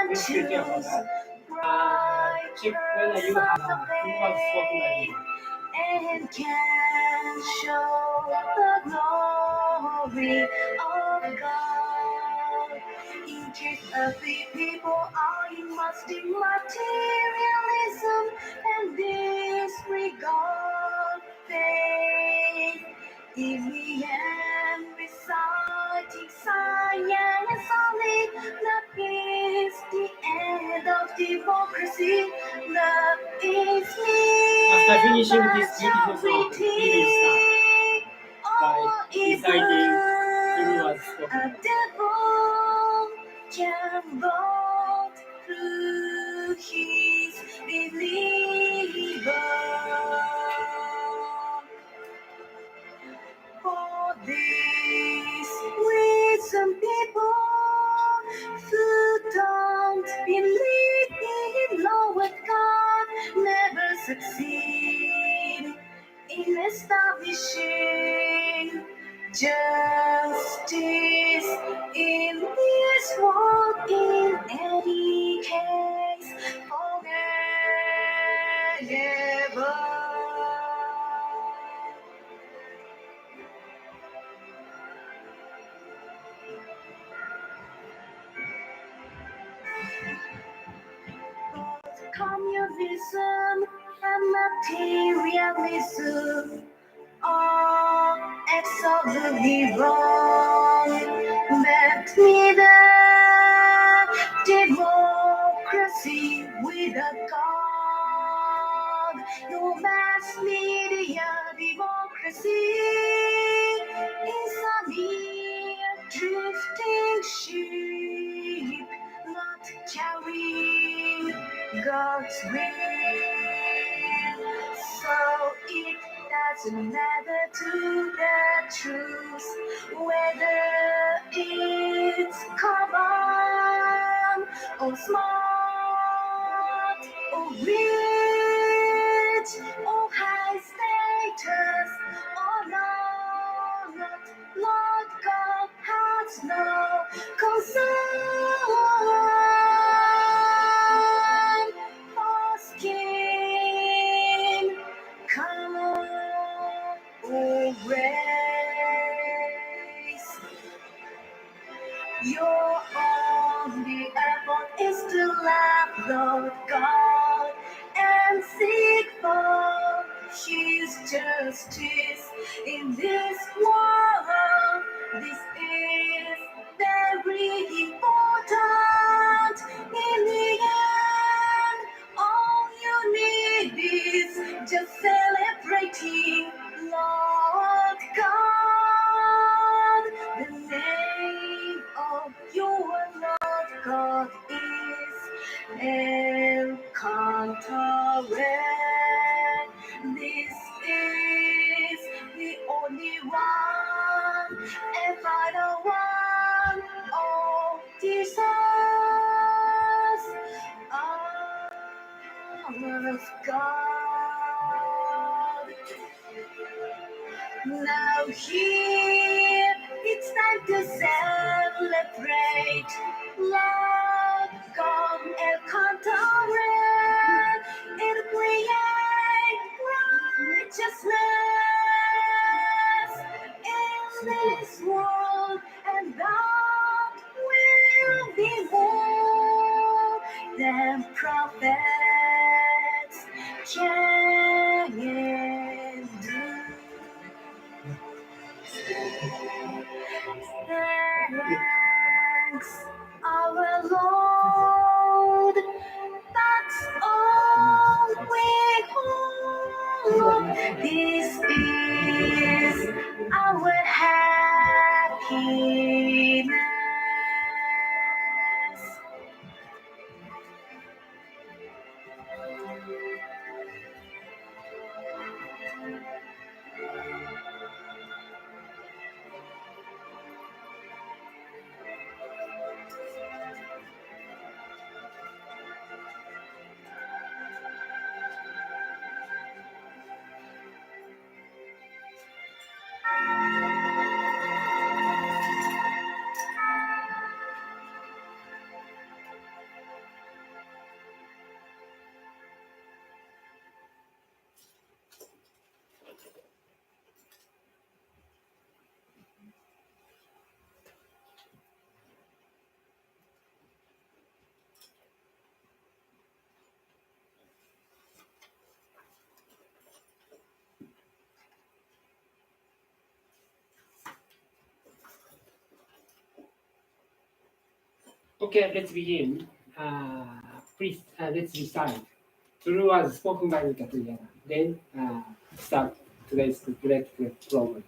and choose Check whether you have too much spoken ID. and can show the glory of God. In case of the people are in musty materialism and disregard faith. In the end, reciting science only, that is the end of democracy. Love is me. After finishing this beautiful song, we will start by reciting three words A spoken. devil can vote through his believer. For this reason, people who don't believe in law with God never succeed in establishing justice in this world. In any case, forever. Communism and materialism are absolutely wrong. But neither democracy without God, no mass media democracy is a mere drifting ship, not carrying God's will. So it doesn't matter to the truth whether it's common or smart or rich or high status or not. Lord God has no concern for skin color or race. Your only effort is to love Lord God and seek for His justice in this world. This is very important. In the end, all you need is just celebrating Lord God. The name of your Lord God is El Cantaré. This is the only one and final one. Oh, Jesus, of God. Now here it's time to celebrate. Love God El Cantaré. It'll create righteousness in this world, and that will be more than prophets can do. Thanks, our Lord. That's all we hold. This is our happiness. Okay, let's begin. Please, let's recite. True was spoken by Buddha together. Then start today's great program.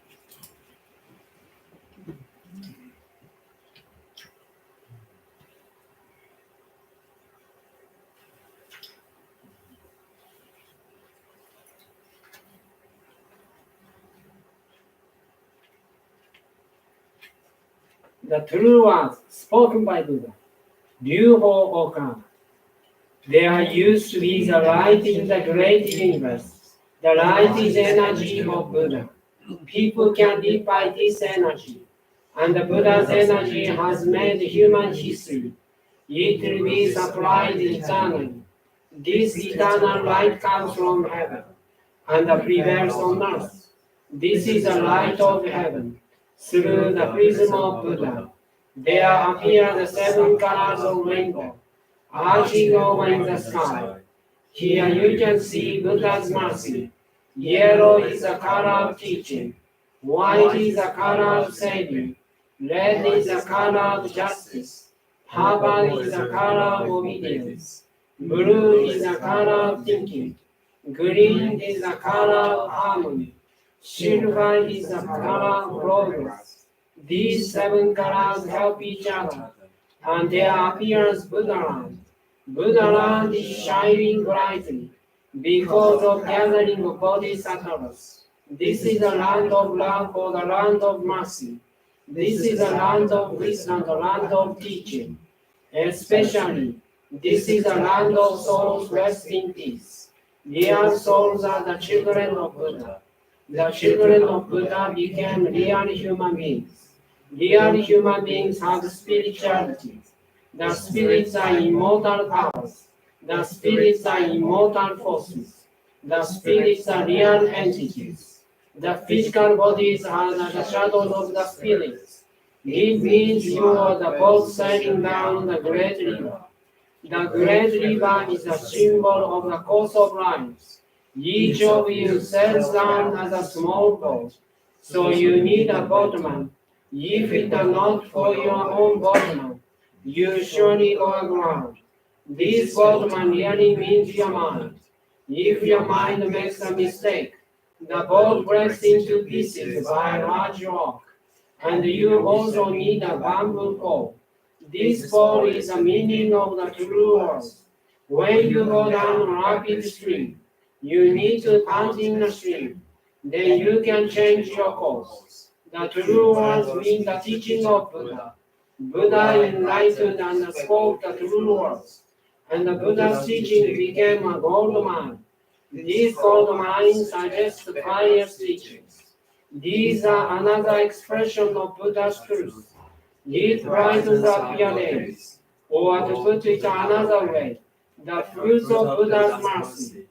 The true was spoken by Buddha. Ryuho Oka. There used to be the light in the great universe. The light is energy of Buddha. People can live by this energy. And the Buddha's energy has made human history. It will be supplied eternally. This eternal light comes from heaven and prevails on earth. This is the light of heaven. Through the prism of Buddha, there appear the seven colors of rainbow, arching over in the sky. Here you can see Buddha's mercy. Yellow is the color of teaching. White is the color of saving. Red is the color of justice. Purple is the color of obedience. Blue is the color of thinking. Green is the color of harmony. Silver is the color of progress. These seven colors help each other, and there appears Buddhaland. Buddhaland is shining brightly because of gathering of bodhisattvas. This is the land of love or the land of mercy. This is the land of wisdom, the land of teaching. Especially, this is the land of souls rest in peace. Real souls are the children of Buddha. The children of Buddha became real human beings. Real human beings have spirituality. The spirits are immortal powers. The spirits are immortal forces. The spirits are real entities. The physical bodies are the shadows of the spirits. It means you are the boat sailing down the great river. The great river is a symbol of the course of life. Each of you sails down as a small boat, so you need a boatman. If it are not for your own boatman, you surely go aground. This boatman really means your mind. If your mind makes a mistake, the boat breaks into pieces by a large rock, and you also need a bamboo pole. This pole is the meaning of the true words. When you go down a rapid stream, you need to pant in the stream. Then you can change your course. The true words mean the teaching of Buddha. Buddha enlightened and spoke the true words, and the Buddha's teaching became a gold mine. These gold mines suggest pious teachings. These are another expression of Buddha's truth. It brightens up your days, or to put it another way, the fruits of Buddha's mercy.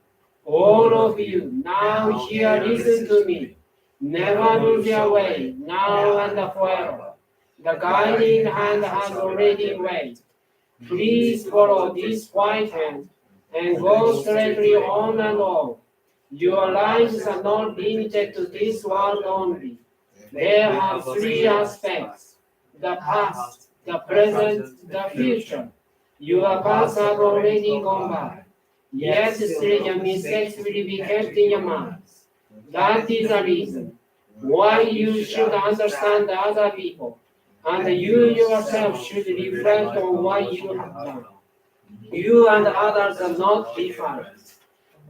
All of you, now here listen to me. Never lose your way, now and forever. The guiding hand has already waved. Please follow this white hand and go straightly on and on. Your lives are not limited to this world only. They have three aspects: the past, the present, the future. Your past have already gone by. Yet still your mistakes will be kept in your minds. That is the reason why you should understand other people, and you yourself should reflect on what you have done. You and others are not different.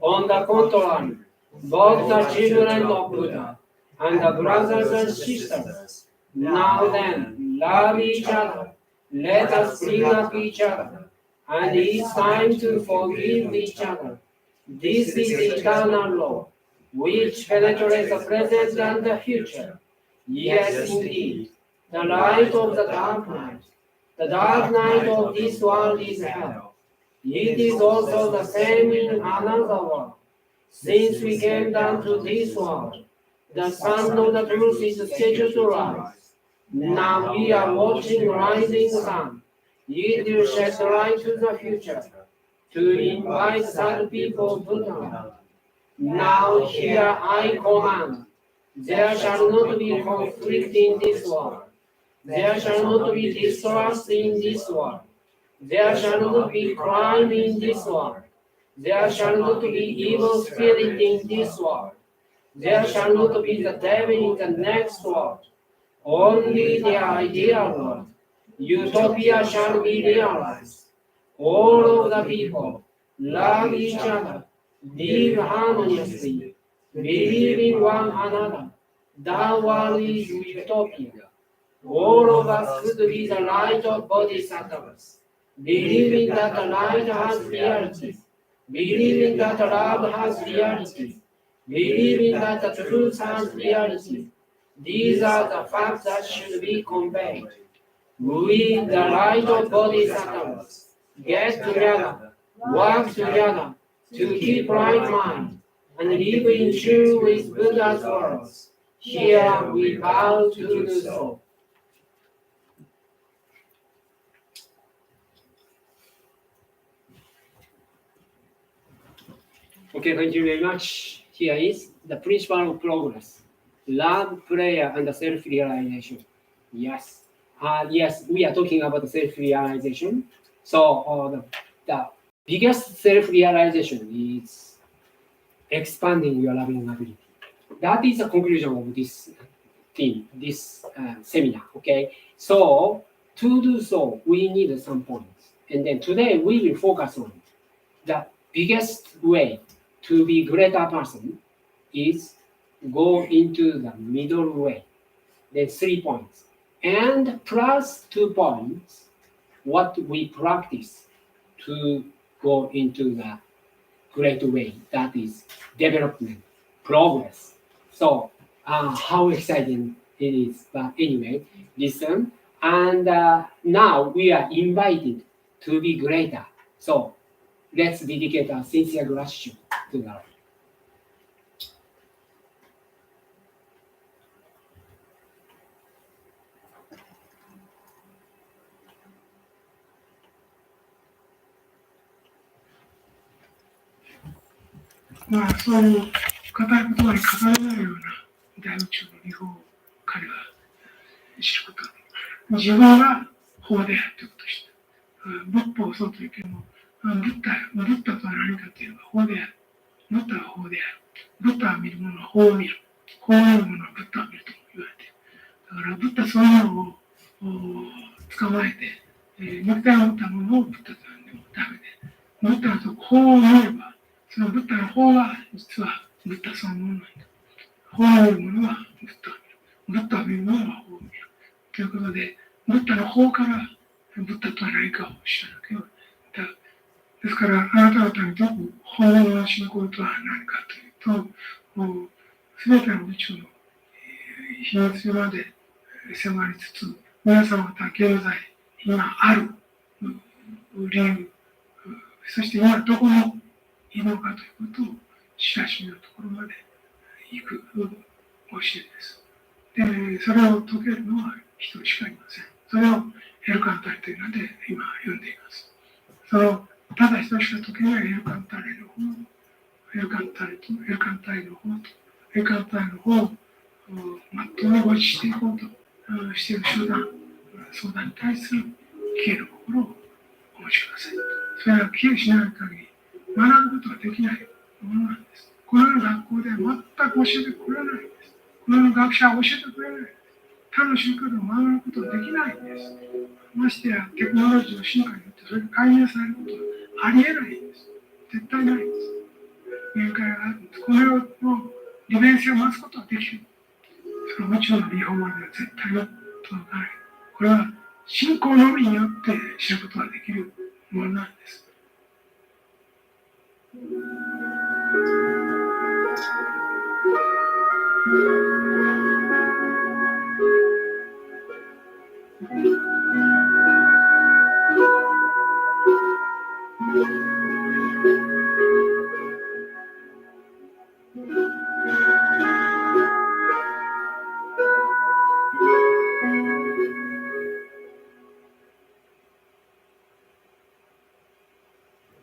On the contrary, both are children of Buddha and the brothers and sisters. Now then, love each other. Let us bring up each other. And it's time to forgive each other. This is the eternal law, which penetrates the present and the future. Yes, indeed, the light of the dark night. The dark night of this world is hell. It is also the same in another world. Since we came down to this world, the sun of the truth is scheduled to rise. Now we are watching rising sun. It will shed light to the future, to invite sad people to come. Now here I command, there shall not be conflict in this world. There shall not be distrust in this world. There shall not be crime in this world. There shall not be evil spirit in this world. There shall not be the devil in the next world. Only the ideal world, utopia, shall be realized. All of the people love each other, live harmoniously, believe in one another. That world is utopia. All of us could be the light of bodhisattvas, believing that the light has reality, believing that love has reality, believing that the truth has reality. These are the facts that should be conveyed. We, the light of bodhisattvas, get together, work together to keep right mind and live in tune with Buddha's words. Here we vow to do so. Okay, thank you very much. Here is the principle of progress. Love, prayer, and self-realization. Yes. Yes, we are talking about self-realization. So the biggest self-realization is expanding your loving ability. That is the conclusion of this theme, this seminar. Okay. So to do so, we need some points. And then today we will focus on the biggest way to be greater person is go into the middle way. Then 3 points. And plus 2 points, what we practice to go into the great way, that is development, progress. So how exciting it is. But anyway, listen. And now we are invited to be greater. So let's dedicate our sincere gratitude to God.そういう硬い言葉に語れないような大宇宙の理法を彼は知ること。自分は法であるということでした。仏法をそうというけども、ブッダとは何かというのは法である。ブッダは法である。ブッダは見るものは法を見る。法を見るものはブッダを見ると言われている。だからブッダそのものを捕まえて、肉体を持ったものをブッダと呼んでもダメで、ブッダの法を見れば、そのブッダの法が実はブッダそのものなんだ。法を見るものはブッダを見る。ブッダを見るものは法を見る。ということで、ブッダの法からブッダとは何かを知らなければならない。ですから、あなた方にとって本物の信仰とは何かというと、すべての宇宙の秘密まで迫りつつ、皆様方現在、今ある理由、そして今どこにいるのかということを知らしめるところまで行く教えです。で、それを解けるのは一人しかいません。それをエルカンタリというので今読んでいます。そのただ一人しか解けないエルカンタリの方、エルカンタリとエルカンタリの方とエルカンタリの方をまっとうにご一していこうとしている相談に対する消える心をお持ちください。それは消えしない限り学ぶことができないものなんです。このような学校で全く教えてくれないんです。このような学者は教えてくれないんです。他の宗教でも学ぶことができないんです。ましてやテクノロジーの進化によってそれが解明されることはありえないんです。絶対ないんです。限界があるんです。この世の利便性を増すことはできる。その宇宙の理法までは絶対に届かない。これは信仰のみによって知ることができるものなんです。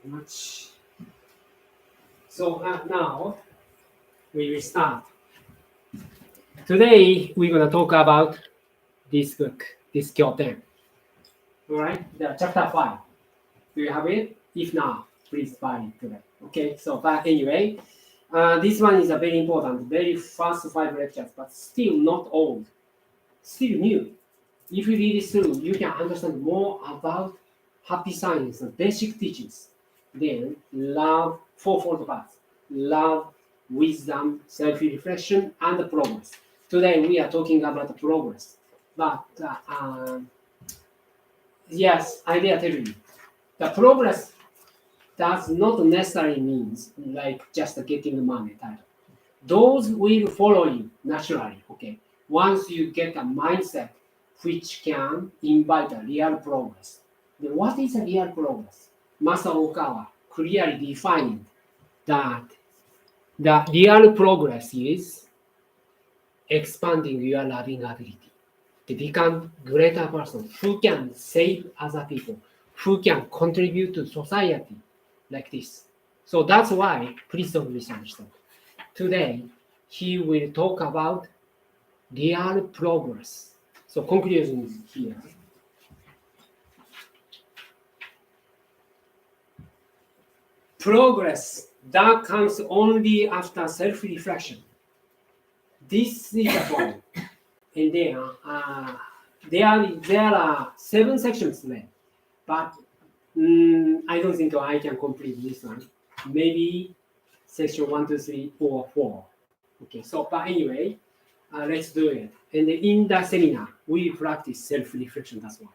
Much. So now we will start. Today we're going to talk about this book, this Kyoten. All right, the chapter 5. Do you have it? If not, please buy it today. Okay, so but anyway, this one is a very important, very first 5 lectures, but still not old, still new. If you read it through, you can understand more about happy science and basic teachings. Then love, fourfold path, love, wisdom, self-reflection, and progress. Today we are talking about progress, but yes, I dare tell you, the progress does not necessarily means like just getting the money title. Those will follow you naturally, okay? Once you get a mindset which can invite a real progress. Then what is a real progress? Master Okawa clearly defined that the real progress is expanding your loving ability to become greater person who can save other people, who can contribute to society like this. So that's why, please don't misunderstand. Today, he will talk about real progress. So conclusion here. Progress that comes only after self-reflection. This is the point. And then there are 7 sections there, but I don't think I can complete this one. Maybe section 1, 2, 3, or 4. Okay, so but anyway, let's do it. And in the seminar, we practice self-reflection, that's why.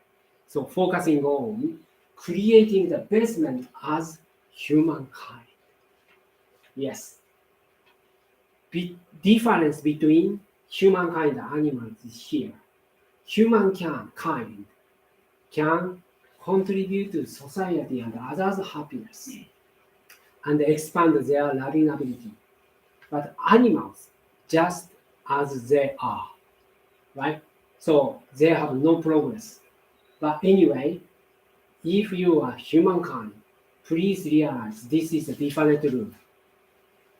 So focusing on creating the basement as humankind. Yes. Difference between humankind and animals is here. Humankind can contribute to society and others' happiness and expand their loving ability. But animals, just as they are, right? So they have no progress. But anyway, if you are humankind, please realize this is a different rule.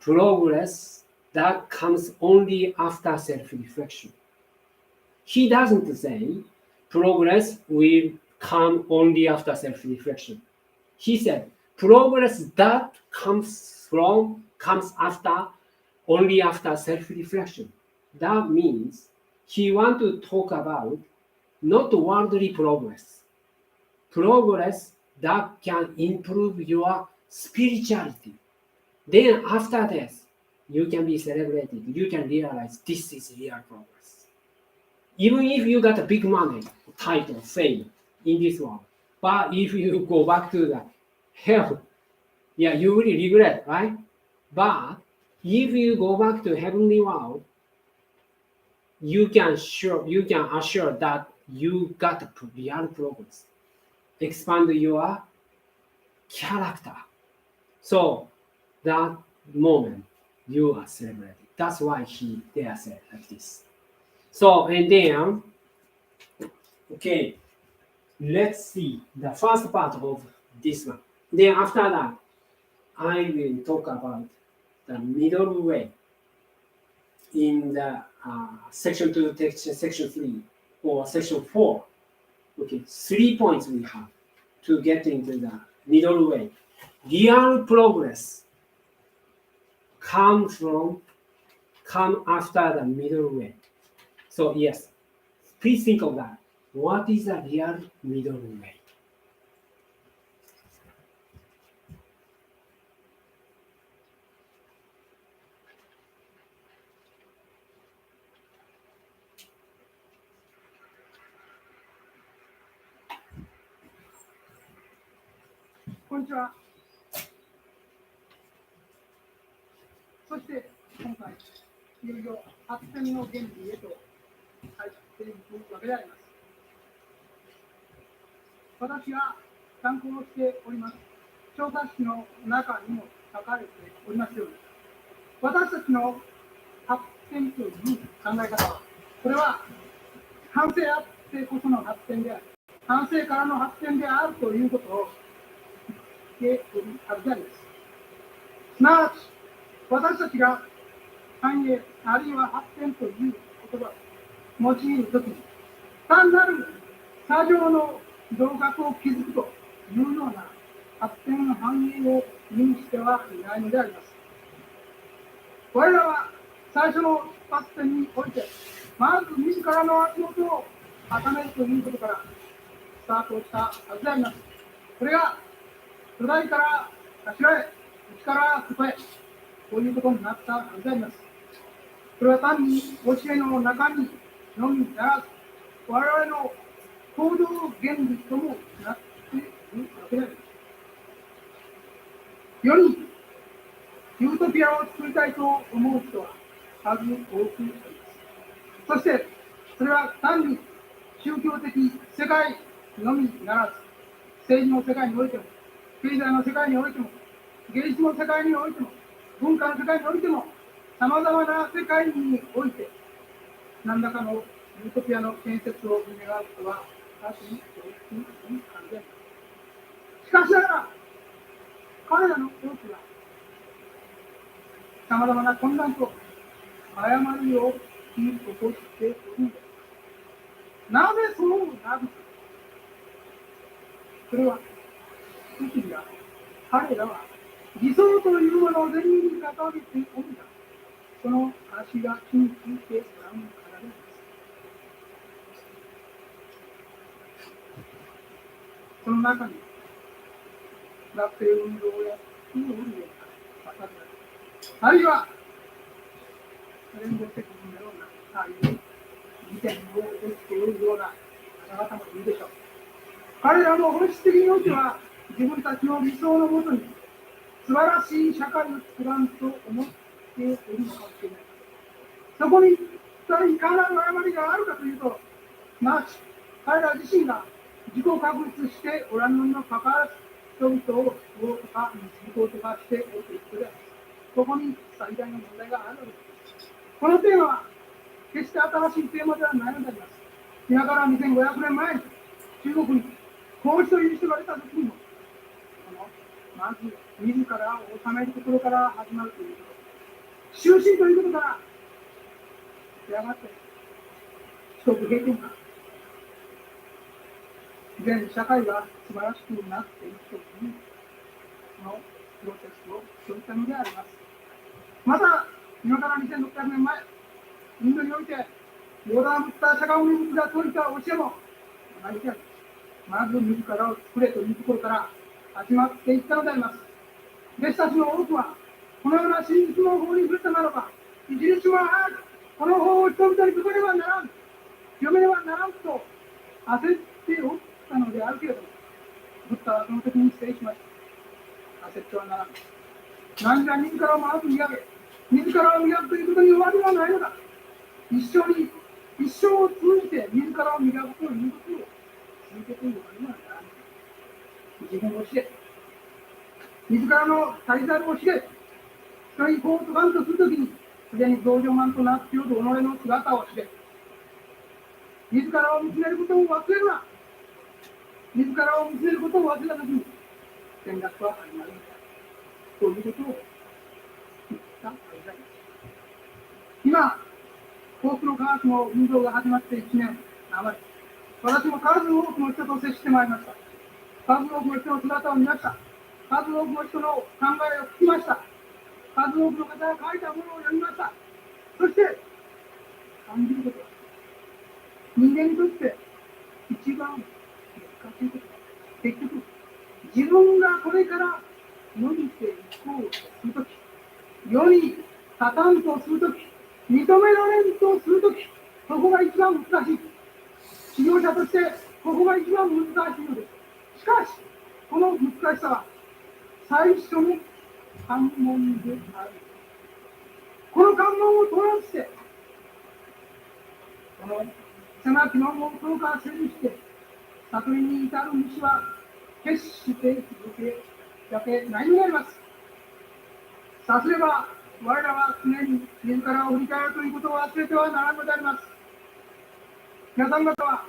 Progress that comes only after self-reflection. He doesn't say progress will come only after self-reflection. He said progress that comes after only after self-reflection. That means he wants to talk about not worldly progress, progress that can improve your spirituality. Then after this, you can be celebrated. You can realize this is real progress. Even if you got a big money, title, fame in this world, but if you go back to the hell, yeah, you will regret, right? But if you go back to heavenly world, you can assure that you got real progress. Expand your character. So that moment you are celebrated. That's why they are said like this. So and then, okay, let's see the first part of this one. Then after that, I will talk about the middle way in the section 2, section 3, or section 4. Okay, 3 points we have to get into the middle way. Real progress come after the middle way. So yes, please think of that. What is a real middle way? Konnichiwa. そして今回、いよいよ発展の原理へと入っていくわけであります。私が参考しております調査誌の中にも書かれておりますように、私たちの発展という考え方は、これは反省あってこその発展である、反省からの発展であるということを言っておるはずであります。すなわち、私たちが繁栄あるいは発展という言葉を用いるときに、単なる作業の同格を築くというようなを意味してはいないのであります。我らは最初の出発点において、まず自らの足元を固めるということからスタートしたはずであります。それが土台から頭へ、内から外へ、こういうことになったはずであります。それは単に教えの中身のみならず、我々の行動原理ともなっているわけであります。世にユートピアを作りたいと思う人は数多くあります。そして、それは単に宗教的世界のみならず、政治の世界においても、経済の世界においても、芸術の世界においても、文化の世界においても、さまざまな世界において、何らかのユートピアの建設を願うことは、確かに教育に関連。しかしながら、彼らの多くは、さまざまな混乱と誤りを引き起こしておるのです。なぜそうなるか。それは、時が彼らは理想というものを全員に掲げておるが、その足が気についておらんからです。その中に、学生運動や服を売るような方々、あるいは、連合責任のような、ああいう事件を起こしているような方々もいるでしょう。彼らも本質的においては、自分たちの理想のもとに素晴らしい社会を作らんと思っているのかもしれない。そこに一体いかなる誤りがあるかというと、まあ、彼ら自身が自己確立しておらんのにもかかわらず、人々をどうとか自己とかしておるということである。そこに最大の問題があるのです。このテーマは決して新しいテーマではないのであります。今から2500年前に中国に孔子という人が出た時にも、まず自らを治めるところから始まるということ。終身ということから、やがて一つ平均化。全社会が素晴らしくなっていくというそのプロセスをそういったのであります。また、今から2600年前、インドにおいて、ヨーダン・ブッダ・シャカムニ仏が説いた教えも同じであります。まず自らを作れというところから始まっていったのであります。弟子たちの多くは、このような真実の法に触れたならば、一日も早くこの法を人々に説けねばならん、読めねばならんと焦っておったのであるけれども、ブッダはその時に失礼しました。焦ってはならん。何が自らをまず磨け、自らを磨くということに終わりはないのだ。一生を通じて自らを磨くということを続けているわけではならない。自分を知れ。自らの大ざるを知れ。人にこうとかんとするときに、すでに増上慢となっている己の姿を知れ。自らを見つめることを忘れるな。自らを見つめることを忘れたときに、転落は始まるのだ。ということを言ったわけであります。今、多くの科学の運動が始まって1年余り、私も数多くの人と接してまいりました。数多くの人の姿を見ました。数多くの人の考えを聞きました。数多くの方が書いたものを読みました。そして、感じることは、人間にとって一番難しいことは、結局、自分がこれから伸びていこうとするとき、世に立たんとするとき、認められんとするとき、そこが一番難しい。指導者として、ここが一番難しいのです。しかし、この難しさは、最初の関門である。この関門を通らせて、この狭き門を通過せずして、悟りに至る道は、決して続けだけないのであります。さすれば、我らは常に自らを振り返るということを忘れてはならんのであります。皆さん方は、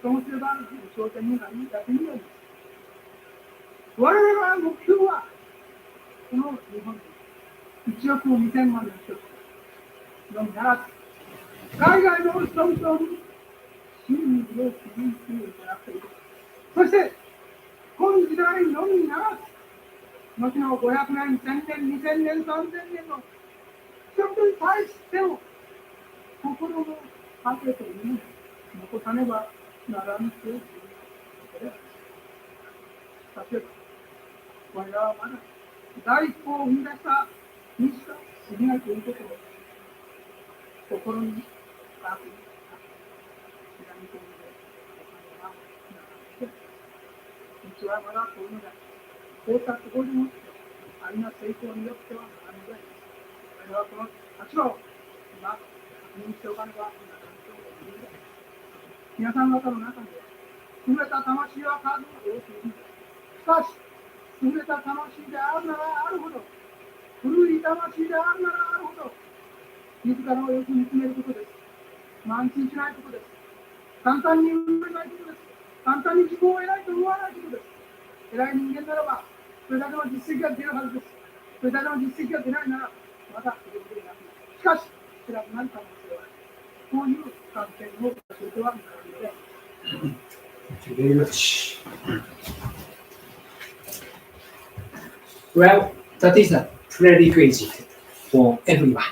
ともすれば焦点になりだけになります。我々の目標は、この日本で1億2000万の人のみならず、海外の人々に真理を築いていただくということ。そして、今時代のみならず、後の500年、1000年、2000年、3000年の人に対しての心の糧というのを残さねばならぬということであります。例えば、我らはまだ第一歩を踏み出したにしか過ぎないということを心に深く刻み込んでおかねばならない。道はまだ遠いのだ。こうしたところにもありな成功によってはならぬのです。我々はこの立場を今確認しておかねばならぬというのです。皆さん方の中には優れた魂は数多くいるのです。しかし、優れた魂であるならあるほど、古い魂であるならあるほど、自らをよく見つめることです。慢心しないことです。簡単に生まれないことです。簡単に自己を偉いと思わないことです。偉い人間ならば、それだけの実績が出るはずです。それだけの実績が出ないなら、またそれでなくなる。しかし、偉くなる可能性はある。こういう観点を教えてはならないのです。Thank you very much. Well, that is a prerequisite for everyone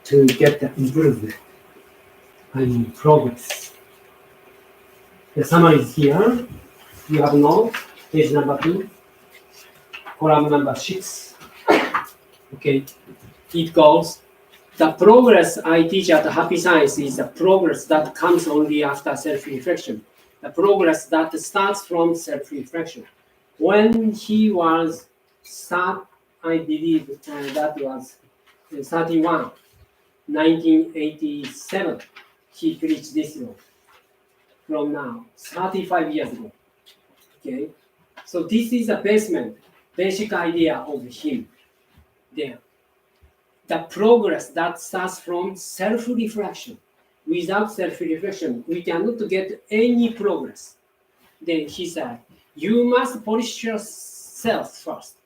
to get the improvement and progress. The summary is here. You have no page number 2, column number 6. Okay, it goes. The progress I teach at Happy Science is the progress that comes only after self-reflection. The progress that starts from self-reflection. When he was I believe that was 31, 1987, he preached this law. From now, 35 years ago. Okay, so this is the basic idea of him. There, the progress that starts from self-reflection. Without self-reflection, we cannot get any progress. Then he said, you must polish yourself first.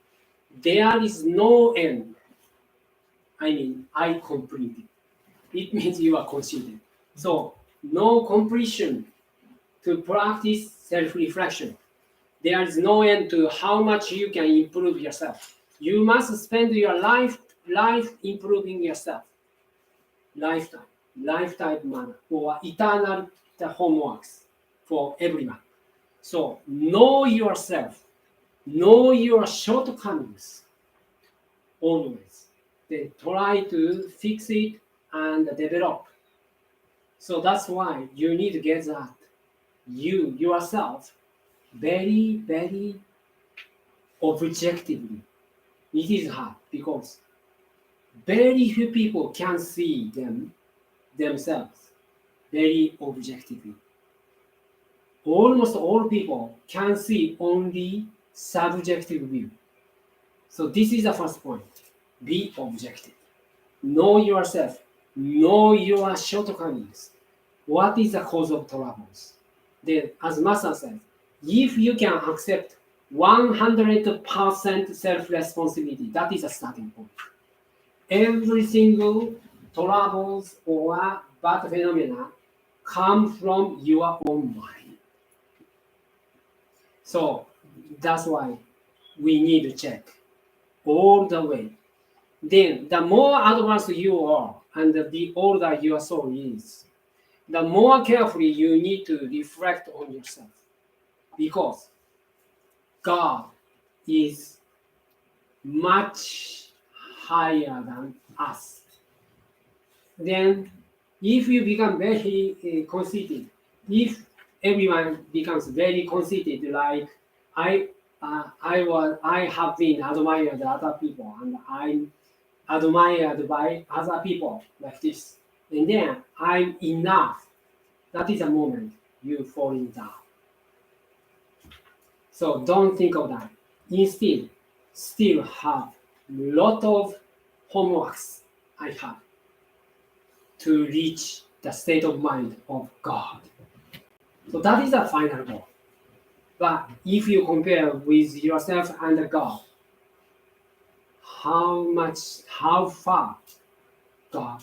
There is no end. I completed. It means you are conceited. So, no completion to practice self-reflection. There is no end to how much you can improve yourself. You must spend your life improving yourself. Lifetime manner, or eternal homeworks for everyone. So, know yourself. Know your shortcomings always. Then try to fix it and develop. So that's why you need to get that. You yourself very, very objectively. It is hard because very few people can see themselves very objectively. Almost all people can see only subjective view. So this is the first point. Be objective. Know yourself. Know your shortcomings. What is the cause of troubles? Then, as Master said, if you can accept 100% self-responsibility, that is a starting point. Every single troubles or bad phenomena come from your own mind. So that's why we need to check all the way. Then the more advanced you are and the older your soul is, the more carefully you need to reflect on yourself. Because God is much higher than us. Then if you become very conceited, if everyone becomes very conceited, like I have been admired by other people, and I'm admired by other people like this, and then I'm enough. That is a moment you fall in down. So don't think of that. Instead, still have lot of homeworks I have to reach the state of mind of God. So that is the final goal. But if you compare with yourself and God, how far God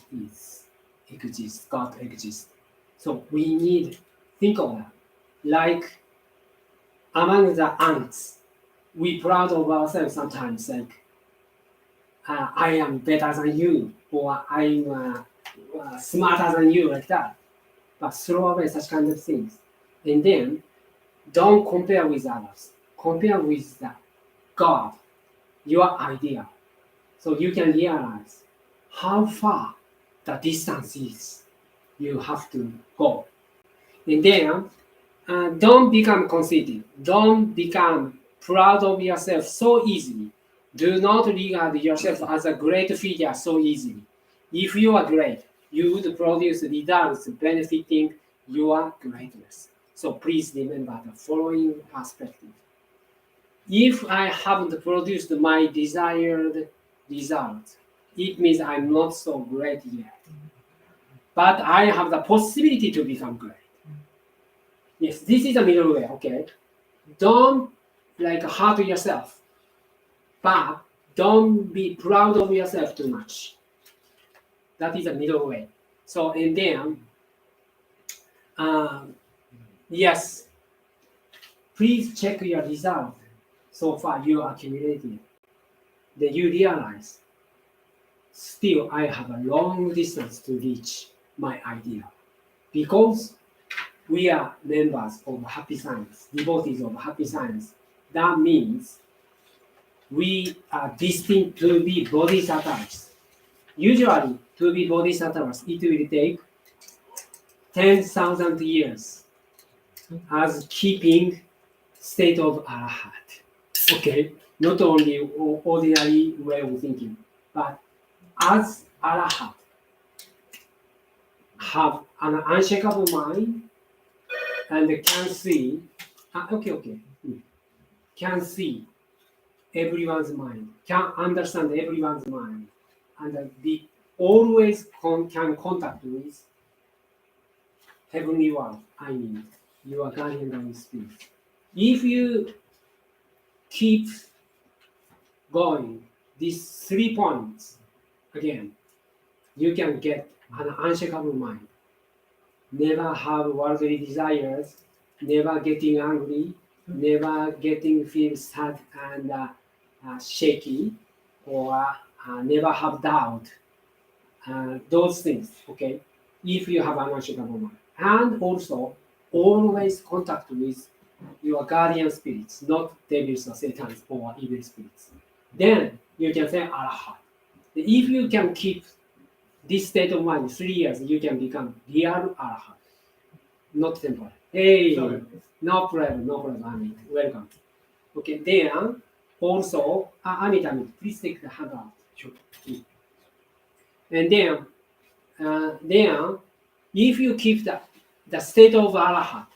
exists. So we need think of that. Like among the ants, we proud of ourselves sometimes, like I am better than you, or I'm smarter than you, like that. But throw away such kind of things, and then don't compare with others. Compare with the God, your idea, so you can realize how far the distance is you have to go. And then don't become conceited. Don't become proud of yourself so easily. Do not regard yourself as a great figure so easily. If you are great, you would produce results benefiting your greatness. So please remember the following perspective. If I haven't produced my desired result, it means I'm not so great yet. But I have the possibility to become great. Yes, this is the middle way, okay? Don't like hurt yourself, but don't be proud of yourself too much. That is the middle way. So, and then, yes, please check your result so far you accumulated. Then you realize, still I have a long distance to reach my idea. Because we are members of Happy Science, devotees of Happy Science. That means we are destined to be bodhisattvas. Usually, to be bodhisattvas, it will take 10,000 years as keeping state of arahat. Okay, not only ordinary way of thinking, but as arahat, have an unshakable mind and can see, can see everyone's mind, can understand everyone's mind, and be always can contact with heavenly world, I mean, your guardian and spirit. If you keep going these 3 points, again, you can get an unshakable mind. Never have worldly desires, never getting angry, never getting feel sad and shaky, or never have doubt. Those things, okay? If you have an unshakable mind. And also, always contact with your guardian spirits, not devils or satans or evil spirits. Then you can say Arahat. If you can keep this state of mind 3 years, you can become real Arahat, not temporary. Hey, no problem, Amit. Welcome. Okay, then also, Amit, please take the hand out. Sure. And then, if you keep the state of Arahat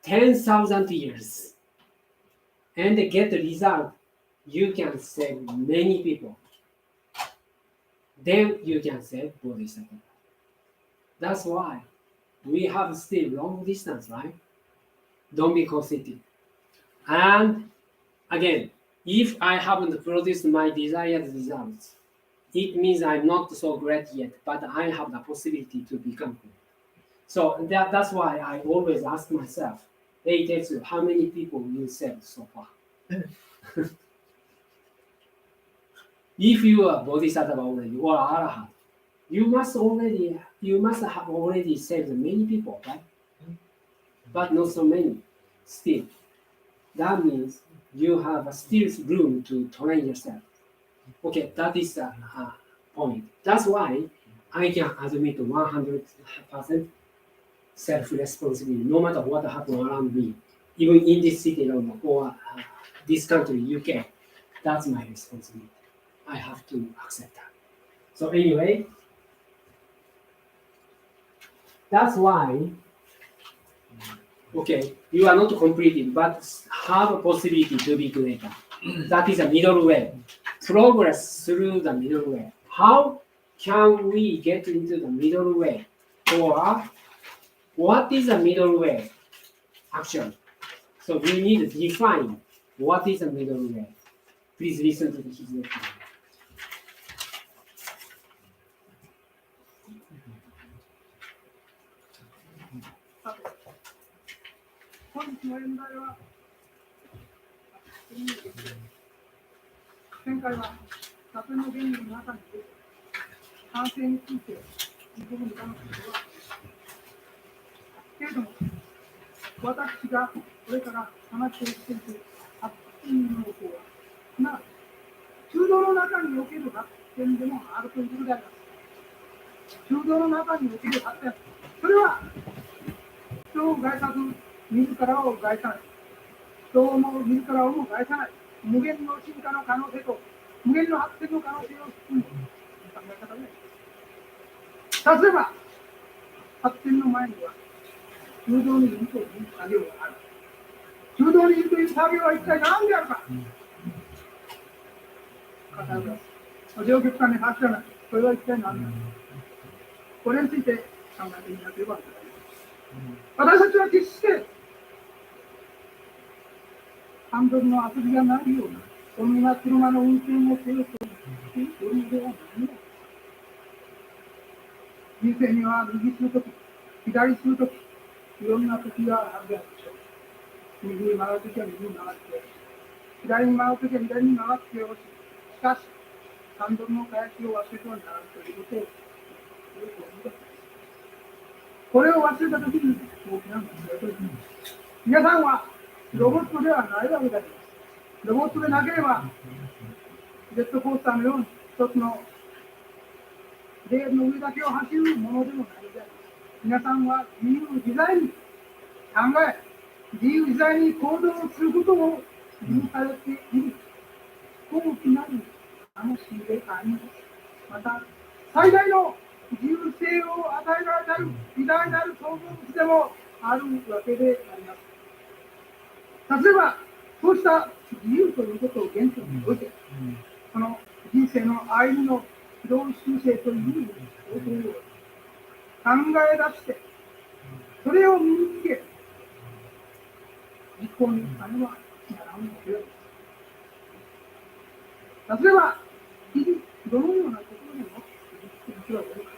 10,000 years and get the result, you can save many people. Then you can save Bodhisattva. That's why we have still long distance, right? Don't be conceited. And again, if I haven't produced my desired results, it means I'm not so great yet, but I have the possibility to become great. So that's why I always ask myself, hey Tetsu, how many people you saved so far? If you are Bodhisattva already or Arahant, you must have already saved many people, right? But not so many still. That means you have still room to train yourself. Okay, that is the point. That's why I can admit 100% self-responsibility, no matter what happens around me, even in this city or this country, UK. That's my responsibility. I have to accept that. So anyway, that's why, okay, you are not completed, but have a possibility to be greater. That is a middle way. Progress through the middle way. How can we get into the middle way? Or what is a middle way, actually? So we need to define what is a middle way. Please listen to his lecture. 本日の演題は、次理由です。前回はラテンの原理の中に反省について自分に関してはけれども、私がこれから話をしていく発展の方は、すなわち中道の中における発展でもあるということであります。中道の中における発展、それは人を害さず、自らを害さない。人も自らをも害さない。無限の進化の可能性と無限の発展の可能性を含む考え方で、例えば、発展の前には中道にいるという作業がある。中道にいるという作業は一体何であるか。語るです。両極端に発らない。これは一体何であるか。これについて考えてみなければならない。私たちは決してハンドルの遊びがないような、そんな車の運転をせよというのではないんだ。人生には右するとき、左するとき、いろんな時があるでしょう。右に曲がるときは右に曲がって、左に曲がるときは左に曲がってよし。しかし、ハンドルの返しを忘れてはならないということを、これを忘れたときに大きな問題となります。皆さんはロボットではないわけです。ロボットでなければ、ジェットコースターのように一つのレールの上だけを走るものでもないのであります。皆さんは自由自在に考え、自由自在に行動することを許されている大きな楽しみであります。また、最大の自由性を与えられたる偉大なる創造物でもあるわけであります。例えば、そうした自由ということを原点において、この人生の歩みの軌道修正という方法を考え出して、それを身につけ、実行にあればならんわけです。例えば、日々どのようなところでも生きていけばよいのか、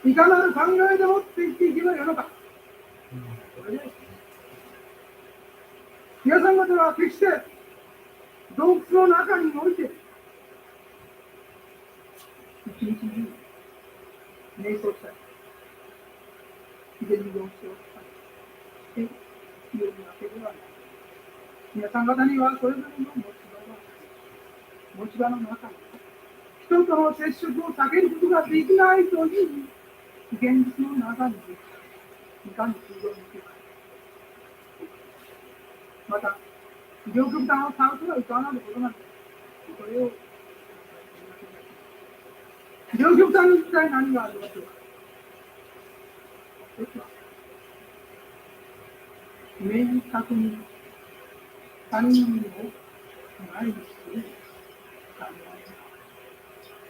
いかなる考えでもって生きていけばよいのか、それです。皆さん方は決して洞窟の中において一日中瞑想したり、自然に動詞をしたりしているわけではない。皆さん方にはそれぞれの持ち場の中に人との接触を避けることができないという現実の中にいかに中道に行けば、また両極端を買うとはいかなることなんです。これを両極端に一体何があるかというと、一つは明確に他人を前にする考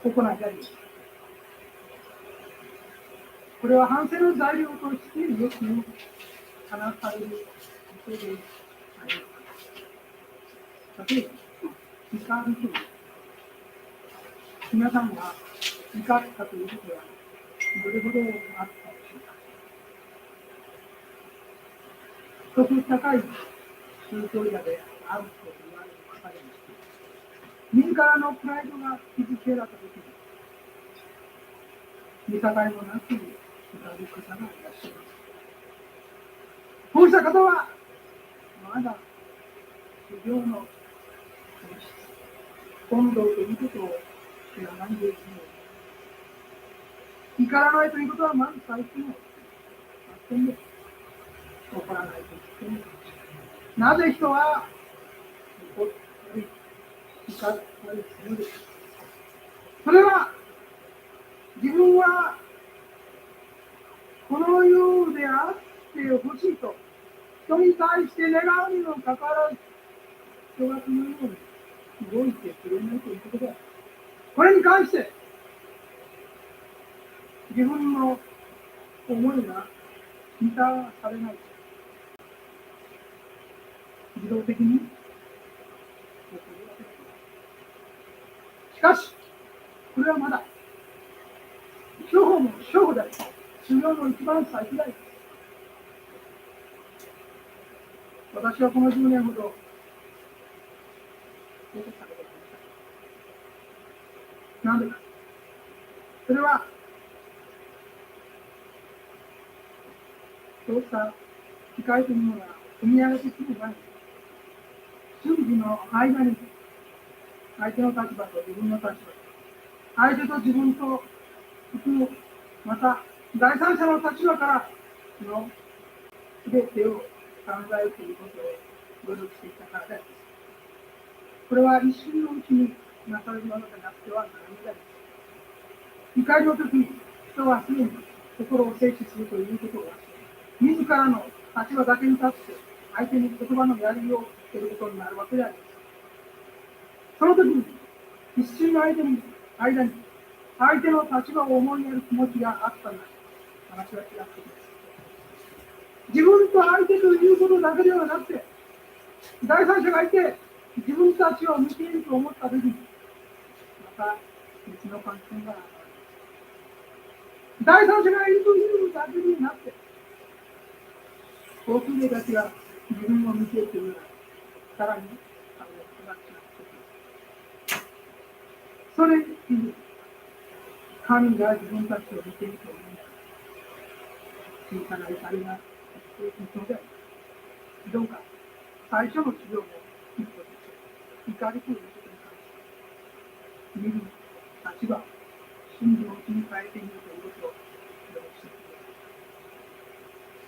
え行いであります。これは反省の材料としてよく話されることであります。例えば、怒るという。皆さんが怒ったということはどれほどあったでしょうか。一つ高い宗教者であると言われる方でも、自らのプライドが傷つけられたときに、見境もなく怒る方がいらっしゃいます。こうした方は、まだ修行の本道ということを知らないでいるのです。怒らないということは、まず最初の発展です。怒らないと言っても、なぜ人は怒ったり、怒ったりするでしょう。それは、自分はこのようであってほしいと、人に対して願うにもかかわらず、人がそのように動いてくれないということである。これに関して、自分の思いが満たされないと、自動的に起こるわけです。しかし、これはまだ、処方も処方であり、修行の一番最初であります。私はこの10年ほど、報告されていました。なぜか。それは、そうした機会というものが組み上げてくる前に、瞬時の間に、相手の立場と自分の立場、相手と自分とまた第三者の立場からの全てを考えるということを努力してきたからです。これは一瞬のうちになされるものでなくてはならないのです。怒りの時、人はすでに心を静止するということが、自らの立場だけに立って相手に言葉のやりをつけることになるわけであります。その時に一瞬の間に相手の立場を思いやる気持ちがあったのです。話は違ってきます。自分と相手ということだけではなくて、第三者がいて自分たちを見ていると思った時に、また別の関係が現れます。第三者がいるというだけになって、多くの人たちが自分を見ていくような、さらに考えが違ってきます。それに神が自分たちを見ているという小さな怒りが起きているので、どうか最初の治療を一歩として怒りということに関して見る立場を信条に変えているということを努力してくださ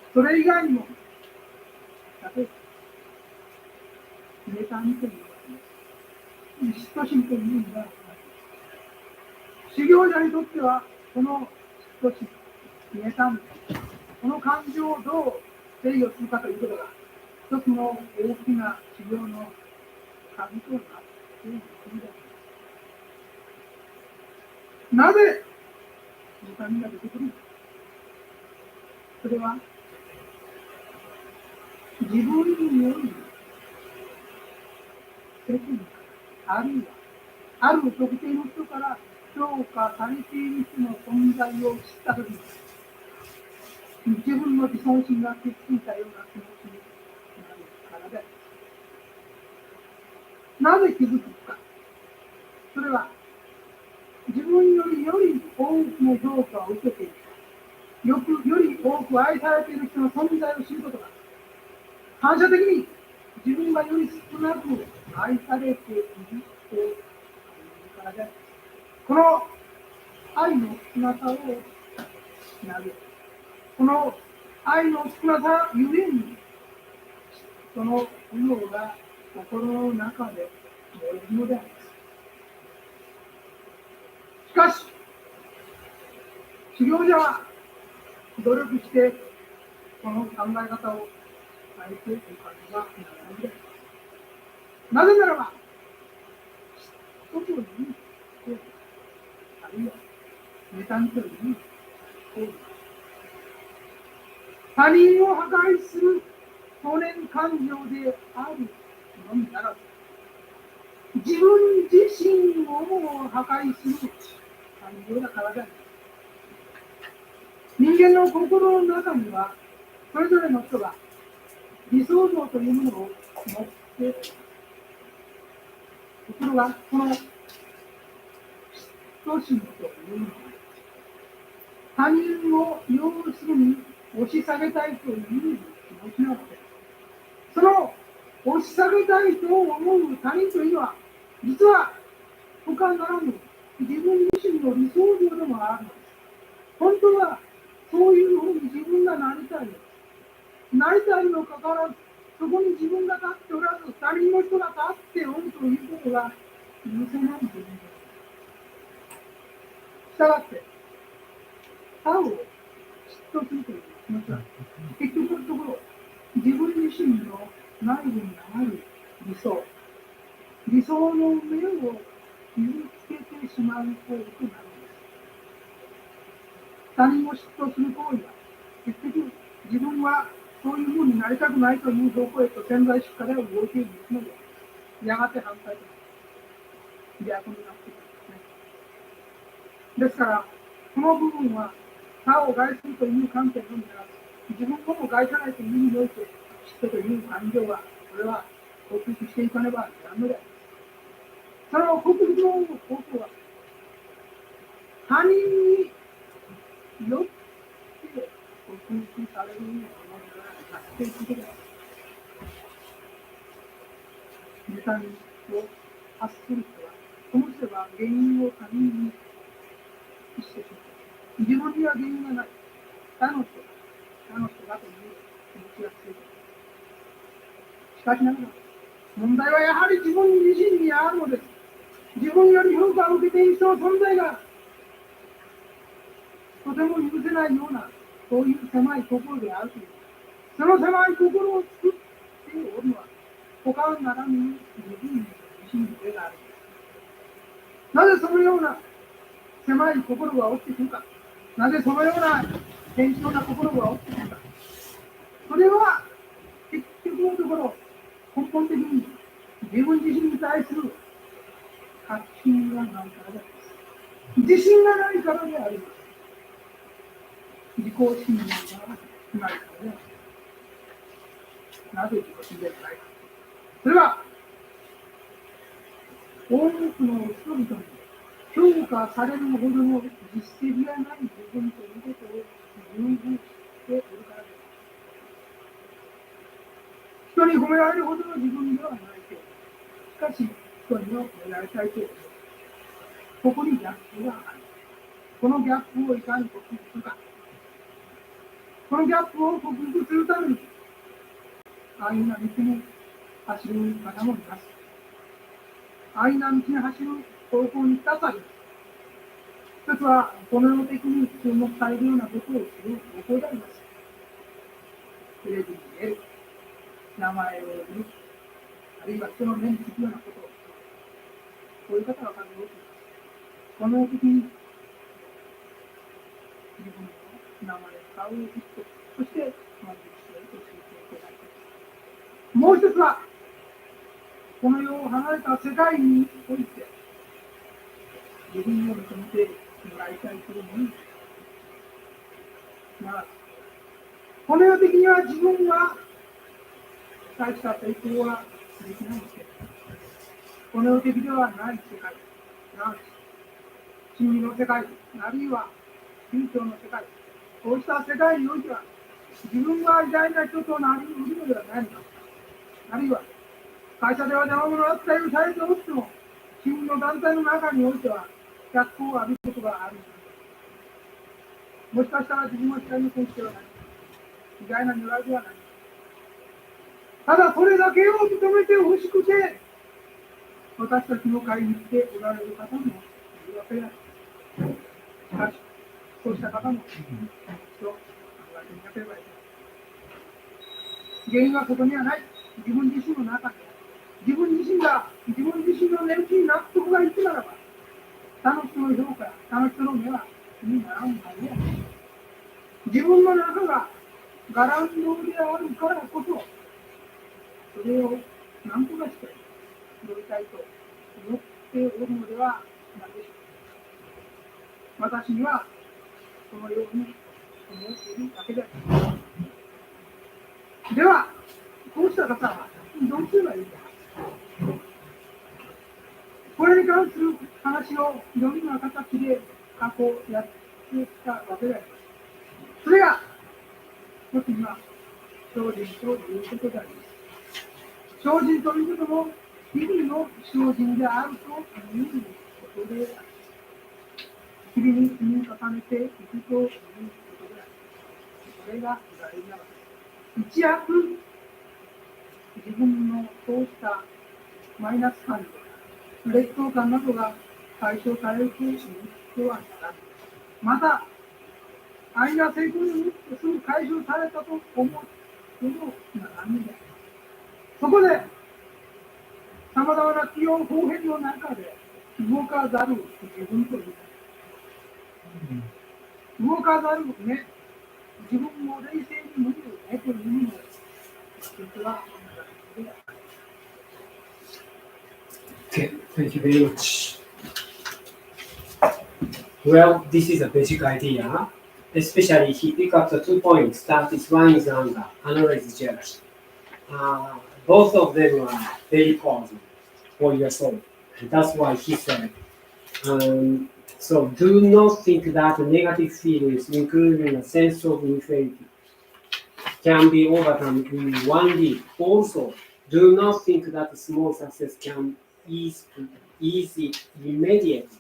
い。それ以外にも、例えば妬みという嫉妬心というのがあります。修行者にとってはこの嫉妬心、妬み、この感情をどう制御するかということが一つの大きな修行の鍵となっているのです。なぜ妬みが出てくるのか。それは自分により責任、あるいはある特定の人から評価されている人の存在を知ったときに、自分の自尊心が傷ついたような気持ちになるからです。なぜ傷つくか。それは自分より多くの評価を受けている人、より多く愛されている人の存在を知ることが、反射的に自分がより少なく愛されているというからです。この愛の少なさをなる。この愛の少なさゆえに、その苦悩が心の中で燃えるのであります。しかし、修行者は努力して、この考え方を変えていかねばならないです。なぜならば、一つの意味、あるいは妬みという意味、他人を破壊する少年感情であるのみならず、自分自身を破壊する感情だからであります。人間の心の中には、それぞれの人が理想像というものを持っています。ところが、この嫉妬心というのは、他人を要するに押し下げたいという気持ちなのです。その押し下げたいと思う他人というのは、実は他ならぬ自分自身の理想像でもあるのです。本当はそういうふうに自分がなりたいのです。なりたいにもかかわらず、そこに自分が立っておらず、他人の人が立っておるということが許せないというのです。したがって、他を嫉妬するという気持ちは、結局のところ、自分自身の内部にある理想の目を傷つけてしまう行為となるのです。他人を嫉妬する行為は、結局自分はそういうふうになりたくないという方向へと潜在意識から動いているので、やがて反対と逆になっていくんですね。ですから、この部分は他を害するという観点のみならず、自分をも害さないという意味において、嫉妬という感情は、これは克服していかねばならないのであります。その国道の方法は、他人によって克服されるようなものがなっていくことが、妬みを発する人は、ともすれば原因を他人にしてしまう。自分には原因がない。他の人がという気持ちがついている。しかしながら、問題はやはり自分自身にあるのです。自分より評価を受けている人の存在が、とても許せないような、そういう狭い心であるという。その狭い心を作っておるのは、他ならぬ自分自身である。なぜそのような狭い心が起きてくるか。なぜそのような堅調な心が起きてくるか。それは、結局のところ、根本的に自分自身に対する確信がないからであります。自信がないからであります。自己信念がないからであります。なぜ自己信念がないか。それは、多くの人々に評価されるほどの実績がない自分ということを十分しておるからです。人に褒められるほどの自分ではないと。しかし、人には褒められたいと。ここにギャップがある。このギャップをいかに克服するか。このギャップを克服するために、安易な道に走る方もいます。安易な道に走る方向に2つあります。一つは、この世的に注目されるようなことをする方向であります。テレビに出る。名前を呼ぶ、あるいは人の目につくようなことをする。こういう方は数多くいます。この時に自分の名前を使う人、そして満足しているとしていただいて、もう一つは、この世を離れた世界において、自分を認めてもらいたいというのに、この世的には自分は大した成功はできないんですけど、この世的ではない世界、真理の世界、あるいは宗教の世界、こうした世界においては、自分が偉大な人となり得るのではないのか、あるいは会社では邪魔者扱いをされておっても、自分の団体の中においては、脚光を浴びることがあるのか、もしかしたら自分は光の選手ではない、偉大な如来ではない。ただそれだけを認めてほしくて、私たちの会に来ておられる方もいるわけです。しかし、そうした方も、一度考えてみなければいけない。原因はここにはない。自分自身の中で、自分自身が自分自身の値打ちに納得がいくならば、他の人の評価、他の人の目は気にならんはずや。自分の中がガランドであるからこそ、それを何とかして乗りたいと思っておるのではないでしょうか。私にはそのように思っているだけであります。では、こうした方はどうすればいいか。これに関する話をいろんな形で過去やってきたわけであります。それが、一つには精進ということであります。精進ということも、日々の精進であるということであります。日々に積み重ねていくということであります。それが大事なのです。一躍、自分のそうしたマイナス感情、劣等感などが解消されるということはならない。また、愛が成功にすぐ解消されたと思うこともならない。そこで、さまざまな気温方変の中で動かざる自分という。動かざるね、自分も冷静に無理をねというのも、実は、Okay, thank you very much. Well, this is a basic idea. Especially, he picked up the 2 points. That is, one is anger, another is jealousy. Both of them are very powerful for your soul. That's why he said, so do not think that negative feelings, including a sense of inferiority, can be overcome in one week. Also, do not think that small success can ease it immediately.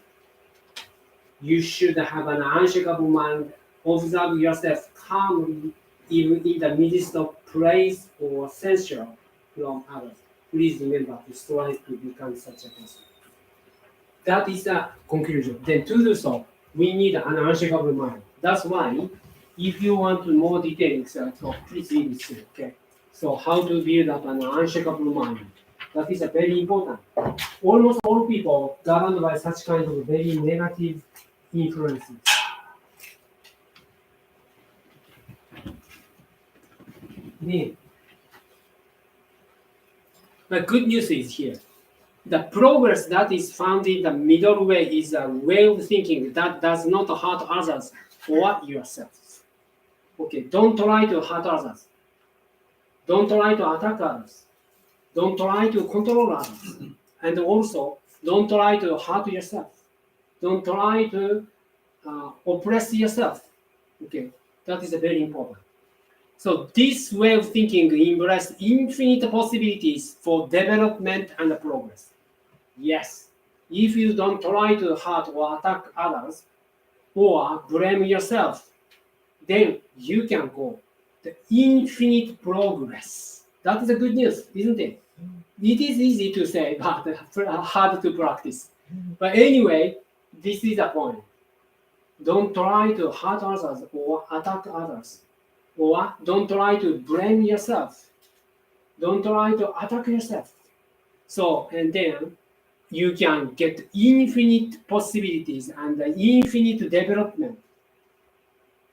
You should have an unshakable mind. Observe yourself calmly, even in the midst of praise or censure from others. Please remember to strive to become such a person. That is the conclusion. Then to do so, we need an unshakable mind. That's why, if you want more details, so please read this. Okay. So how to build up an unshakable mind? That is very important. Almost all people governed by such kind of very negative influences. The good news is here. The progress that is found in the middle way is a way of thinking that does not hurt others or yourself. Okay, don't try to hurt others. Don't try to attack others. Don't try to control others. And also, don't try to hurt yourself. Don't try to oppress yourself. Okay, that is very important. So this way of thinking embraces infinite possibilities for development and progress. Yes, if you don't try to hurt or attack others or blame yourself, then you can go the infinite progress. That is the good news, isn't it? It is easy to say, but hard to practice. But anyway, this is the point. Don't try to hurt others or attack others. Or don't try to blame yourself. Don't try to attack yourself. So, and then you can get infinite possibilities and infinite development.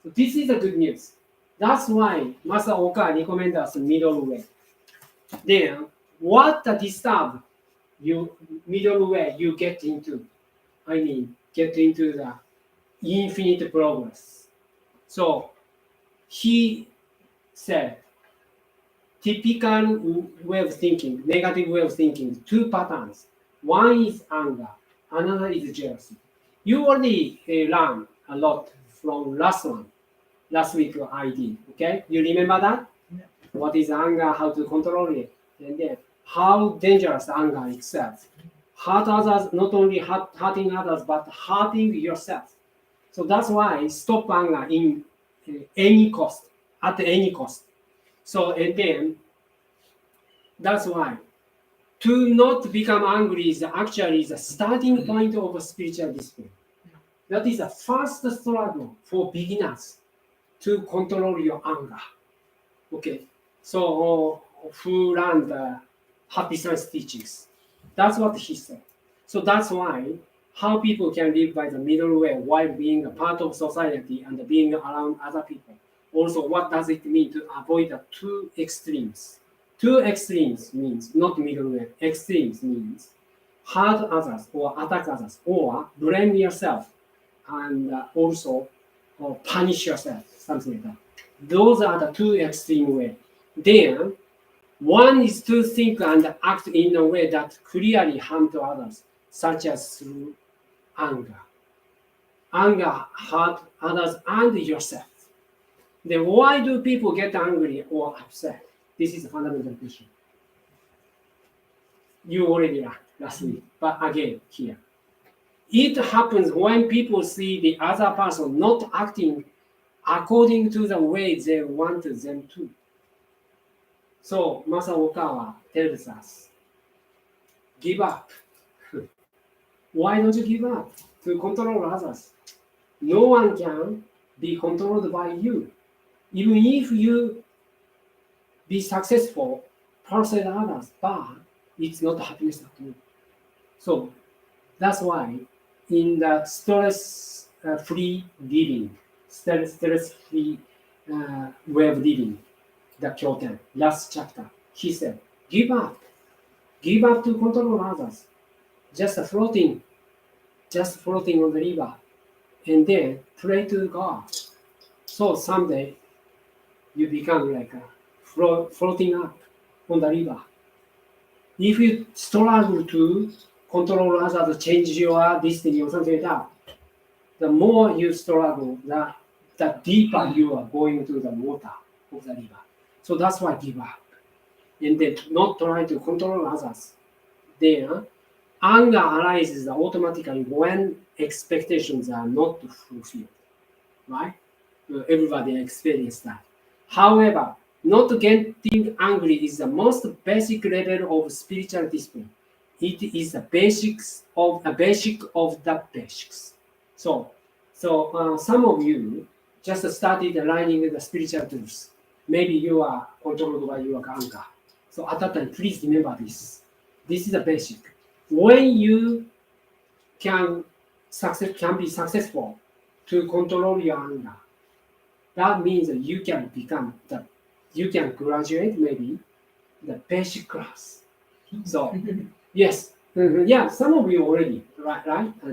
So this is the good news. That's why Masaoka recommends us middle way. Then, what the disturb you middle way you get into? I mean, get into the infinite progress. So he said, typical way of thinking, negative way of thinking, two patterns. One is anger, another is jealousy. You already learned a lot from last week I did. Okay, you remember that? Yeah. What is anger? How to control it, and then how dangerous anger itself. Hurt others, not only hurting others, but hurting yourself. So that's why stop anger in any cost, at any cost. So and then that's why to not become angry is actually the starting point of a spiritual discipline. That is the first struggle for beginners to control your anger. Okay, so who learned the Happy Science teachings? That's what he said. So that's why how people can live by the middle way while being a part of society and being around other people. Also, what does it mean to avoid the two extremes? Two extremes means not middle way. Extremes means hurt others or attack others or blame yourself and also punish yourself, something like that. Those are the two extreme ways. Then one is to think and act in a way that clearly harm to others, such as through anger. Anger hurt others and yourself. Then why do people get angry or upset? This is a fundamental question. You already learned last week, but again here. It happens when people see the other person not acting according to the way they want them to. So Masaoka tells us, give up. Why don't you give up? To control others. No one can be controlled by you. Even if you be successful, persuade others, but it's not happiness at all. So that's why in the stress-free living, stress-free way of living, the Kyoten, last chapter, he said, give up to control others, just floating on the river, and then pray to God. So someday you become like floating up on the river. If you struggle to control others, change your destiny or something like that, the more you struggle, the deeper you are going to the water of the river. So that's why give up. And then not try to control others. Then anger arises automatically when expectations are not fulfilled. Right? Everybody experiences that. However, not getting angry is the most basic level of spiritual discipline. It is the basic of the basics. So some of you just started learning the spiritual tools. Maybe you are controlled by your anger. So at that time, please remember this. This is the basic. When you can be successful to control your anger, that means that you can graduate maybe the basic class. So yes, yeah, some of you already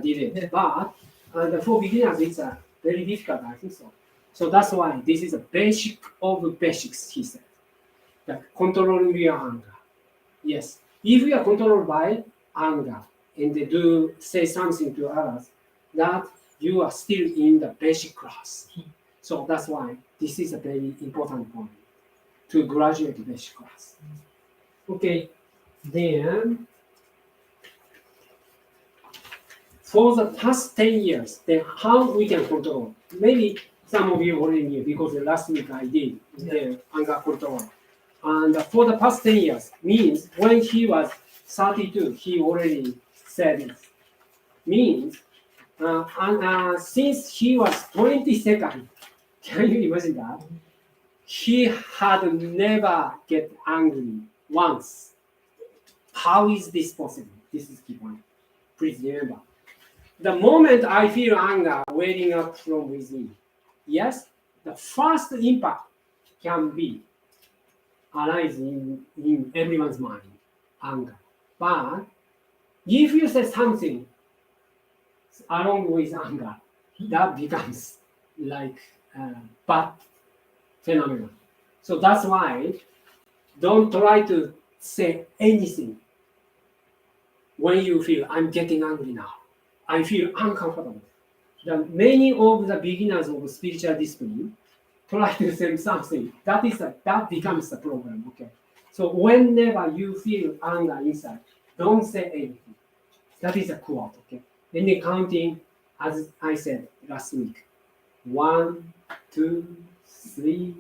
did it, but for beginners it's very difficult, I think so. So that's why this is a basic of basics, he said. That controlling your anger. Yes, if you are controlled by anger and they do say something to others, that you are still in the basic class. So that's why this is a very important point to graduate basic class. Okay, then for the past 10 years, then how we can control? Maybe some of you already knew because last week I did the anger control. And for the past 10 years means when he was 32, he already said it. Means since he was 22nd, can you imagine that? He had never get angry once. How is this possible? This is key point. Please remember. The moment I feel anger welling up from within, yes, the first impact can be arising in everyone's mind, anger. But if you say something along with anger, that becomes like bad phenomenon. So that's why don't try to say anything when you feel I'm getting angry now. I feel uncomfortable. Many of the beginners of spiritual discipline try to say something. That becomes the problem. Okay. So whenever you feel anger inside, don't say anything. That is a quote. Okay. And then counting, as I said last week, 1, 2, 3,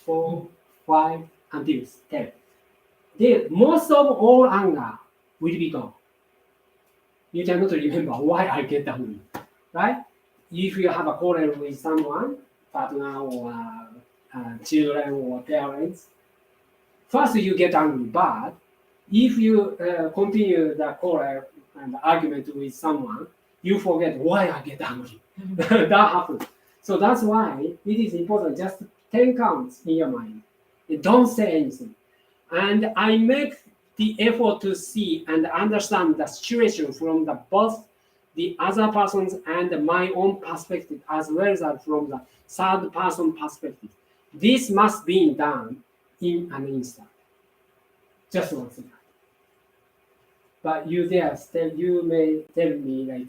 4, 5 until 10. Then most of all anger will be gone. You cannot remember why I get angry, right? If you have a quarrel with someone, partner or children or parents, first you get angry, but if you continue the quarrel and argument with someone, you forget why I get angry. That happens. So that's why it is important just 10 counts in your mind. And don't say anything. And I make the effort to see and understand the situation from both the other person's and my own perspective, as well as from the third person perspective. This must be done in an instant. Just one second. But you may tell me like,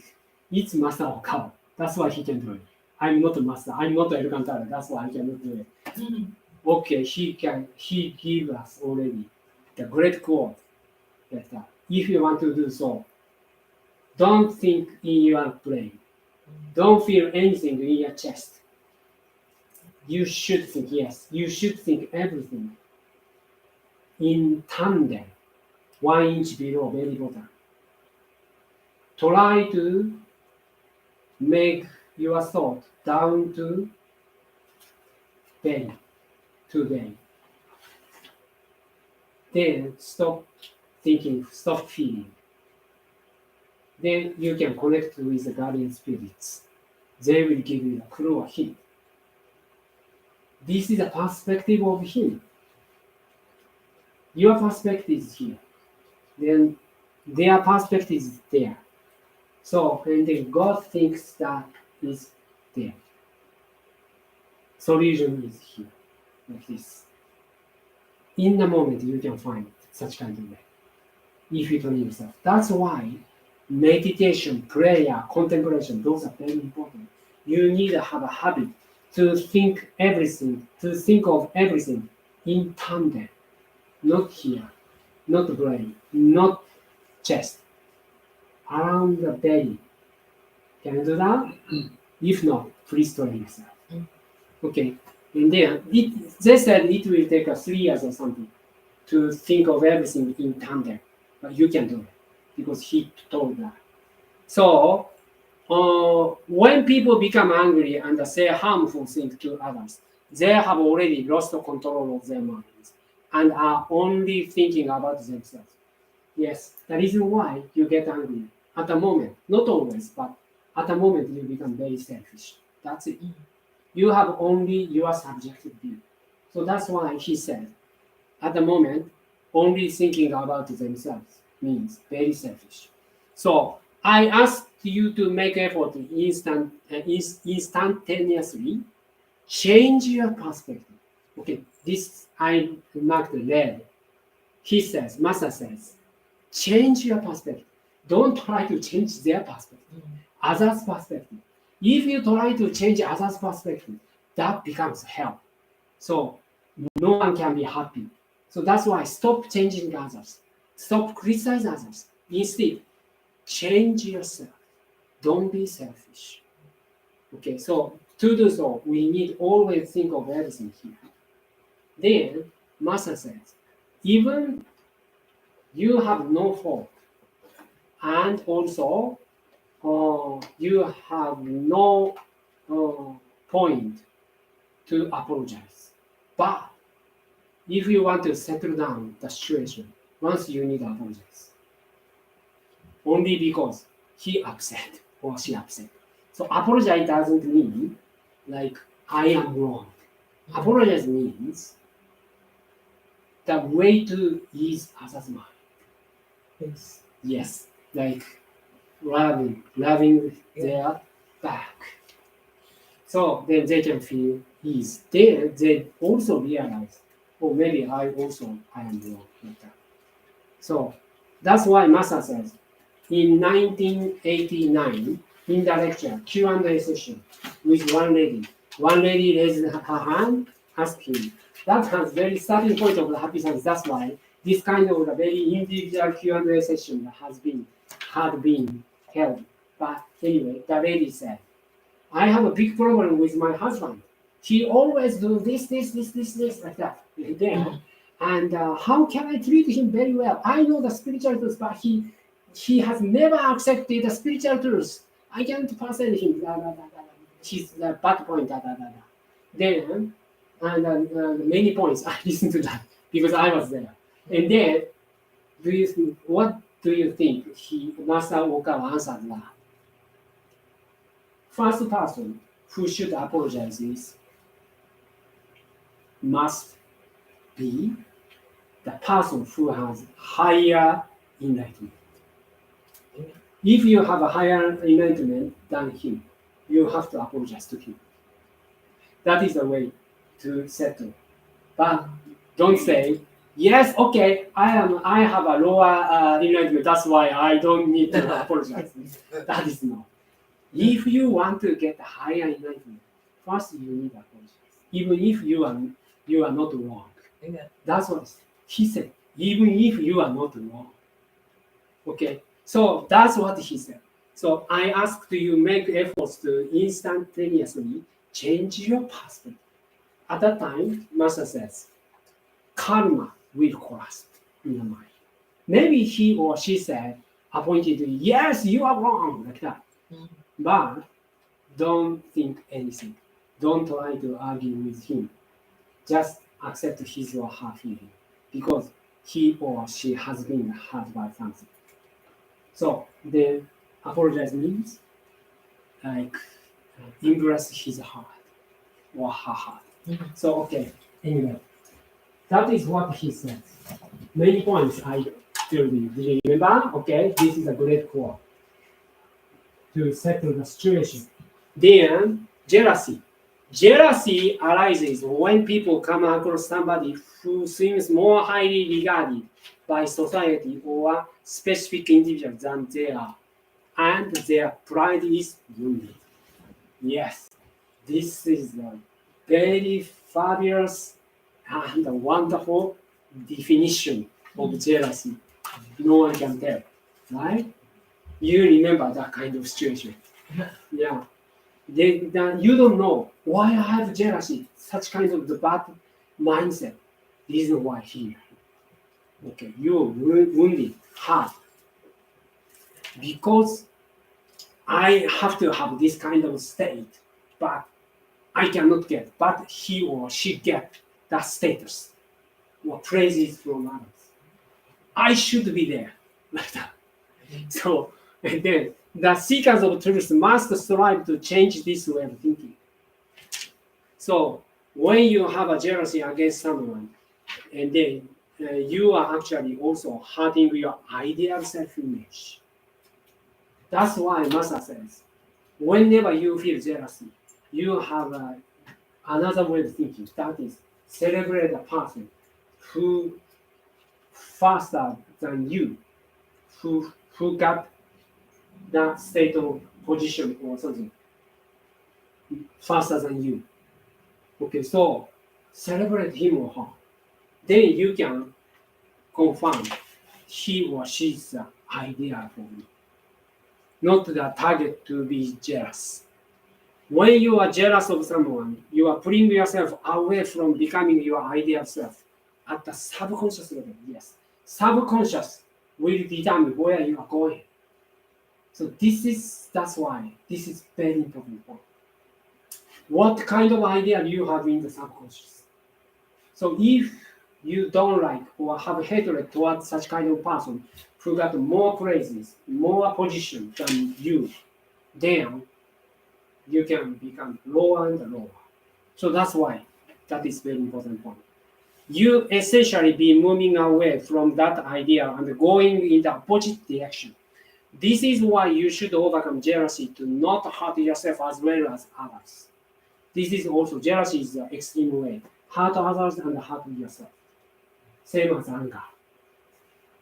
it's Master Okawa. That's why he can do it. I'm not a master. I'm not Alcantara. That's why I cannot do it. Okay, he give us already the great quote that if you want to do so, don't think in your brain. Don't feel anything in your chest. You should think, yes, you should think everything in tandem, 1 inch below belly button. Try to make your thought down to belly, to belly. Then stop thinking, stop feeling. Then you can connect with the guardian spirits. They will give you a clue or hint. This is the perspective of him. Your perspective is here. Then their perspective is there. So, and then God thinks that is there. Solution is here, like this. In the moment, you can find such kind of way. If you turn yourself. That's why meditation, prayer, contemplation, those are very important. You need to have a habit to think of everything in tandem, not here, not brain, not chest, around the belly. Can you do that? If not, please train yourself. Okay, and then they said it will take 3 years or something to think of everything in tandem, but you can do it because he told that. So when people become angry and say harmful things to others, they have already lost the control of their minds and are only thinking about themselves. Yes, the reason why you get angry at the moment, not always, but at the moment you become very selfish. That's it. You have only your subjective view. So that's why he said, at the moment, only thinking about themselves means very selfish. So I asked you to make effort instantaneously change your perspective. Okay, this I marked red. He says, Masa says, change your perspective. Don't try to change their perspective, others' perspective. If you try to change others' perspective, that becomes hell. So no one can be happy. So that's why stop changing others. Stop criticizing others. Instead, change yourself. Don't be selfish. Okay, so to do so, we need always think of everything here. Then, Masa says, even you have no fault, and also you have no point to apologize. But if you want to settle down the situation, once you need to apologize. Only because he upset or she upset. So apologize doesn't mean like I am wrong. Apologize means the way to ease others' mind. Yes, like loving their back. So then they can feel ease. They also realize, oh, maybe I am wrong like that. So that's why Masa says, in 1989, in the lecture, Q&A session with one lady raised her hand, asked him. That has very starting point of the happy science. That's why this kind of a very individual Q&A session had been held. But anyway, the lady said, I have a big problem with my husband. He always do this, like that. And how can I treat him very well? I know the spiritual truth, but he has never accepted the spiritual truth. I can't persuade him. He's the bad point. Then, and many points, I listened to that because I was there. And then, what do you think Master Okawa answered that? First person who should apologize must be the person who has higher enlightenment. If you have a higher enlightenment than him, you have to apologize to him. That is the way to settle. But don't say, yes, okay, I have a lower enlightenment, that's why I don't need to apologize. That is not. If you want to get a higher enlightenment, first you need to apologize. Even if you are not wrong. That's what he said. Even if you are not wrong. Okay, so that's what he said. So I asked you make efforts to instantaneously change your perspective. At that time, Master says, karma will collapse in the mind. Maybe he or she said, appointed, yes, you are wrong, like that. But don't think anything. Don't try to argue with him. Just accept his or her feeling because he or she has been hurt by something. So the apologize means like embrace his heart or her heart. So okay, anyway, that is what he says. Many points I told you. Did you remember? Okay, this is a great quote to settle the situation. Then jealousy. Jealousy arises when people come across somebody who seems more highly regarded by society or specific individual than they are. and their pride is wounded. Yes, this is a very fabulous and wonderful definition of jealousy. No one can tell, right? You remember that kind of situation. Yeah. Then you don't know why I have jealousy, such kind of the bad mindset. Reason why here. Okay, you're wounded, hurt. Because I have to have this kind of state, but I cannot get, but he or she get that status or praises from others. I should be there, like that. So, and then the seekers of truth must strive to change this way of thinking. So, when you have a jealousy against someone, and then you are actually also hurting your ideal self-image. That's why Masa says, whenever you feel jealousy, you have another way of thinking. That is, celebrate a person who faster than you, who got that state of position or something faster than you. Okay, so celebrate him or her. Then you can confirm he or she is the ideal for you, not the target to be jealous. When you are jealous of someone, you are pulling yourself away from becoming your ideal self at the subconscious level. Yes, subconscious will determine where you are going. So that's why this is very important point. What kind of idea do you have in the subconscious? So if you don't like or have hatred towards such kind of person who got more praises, more position than you, then you can become lower and lower. So that's why that is very important point. You essentially be moving away from that idea and going in the opposite direction. This is why you should overcome jealousy to not hurt yourself as well as others. This is also, jealousy is the extreme way. Hurt others and hurt yourself. Same as anger.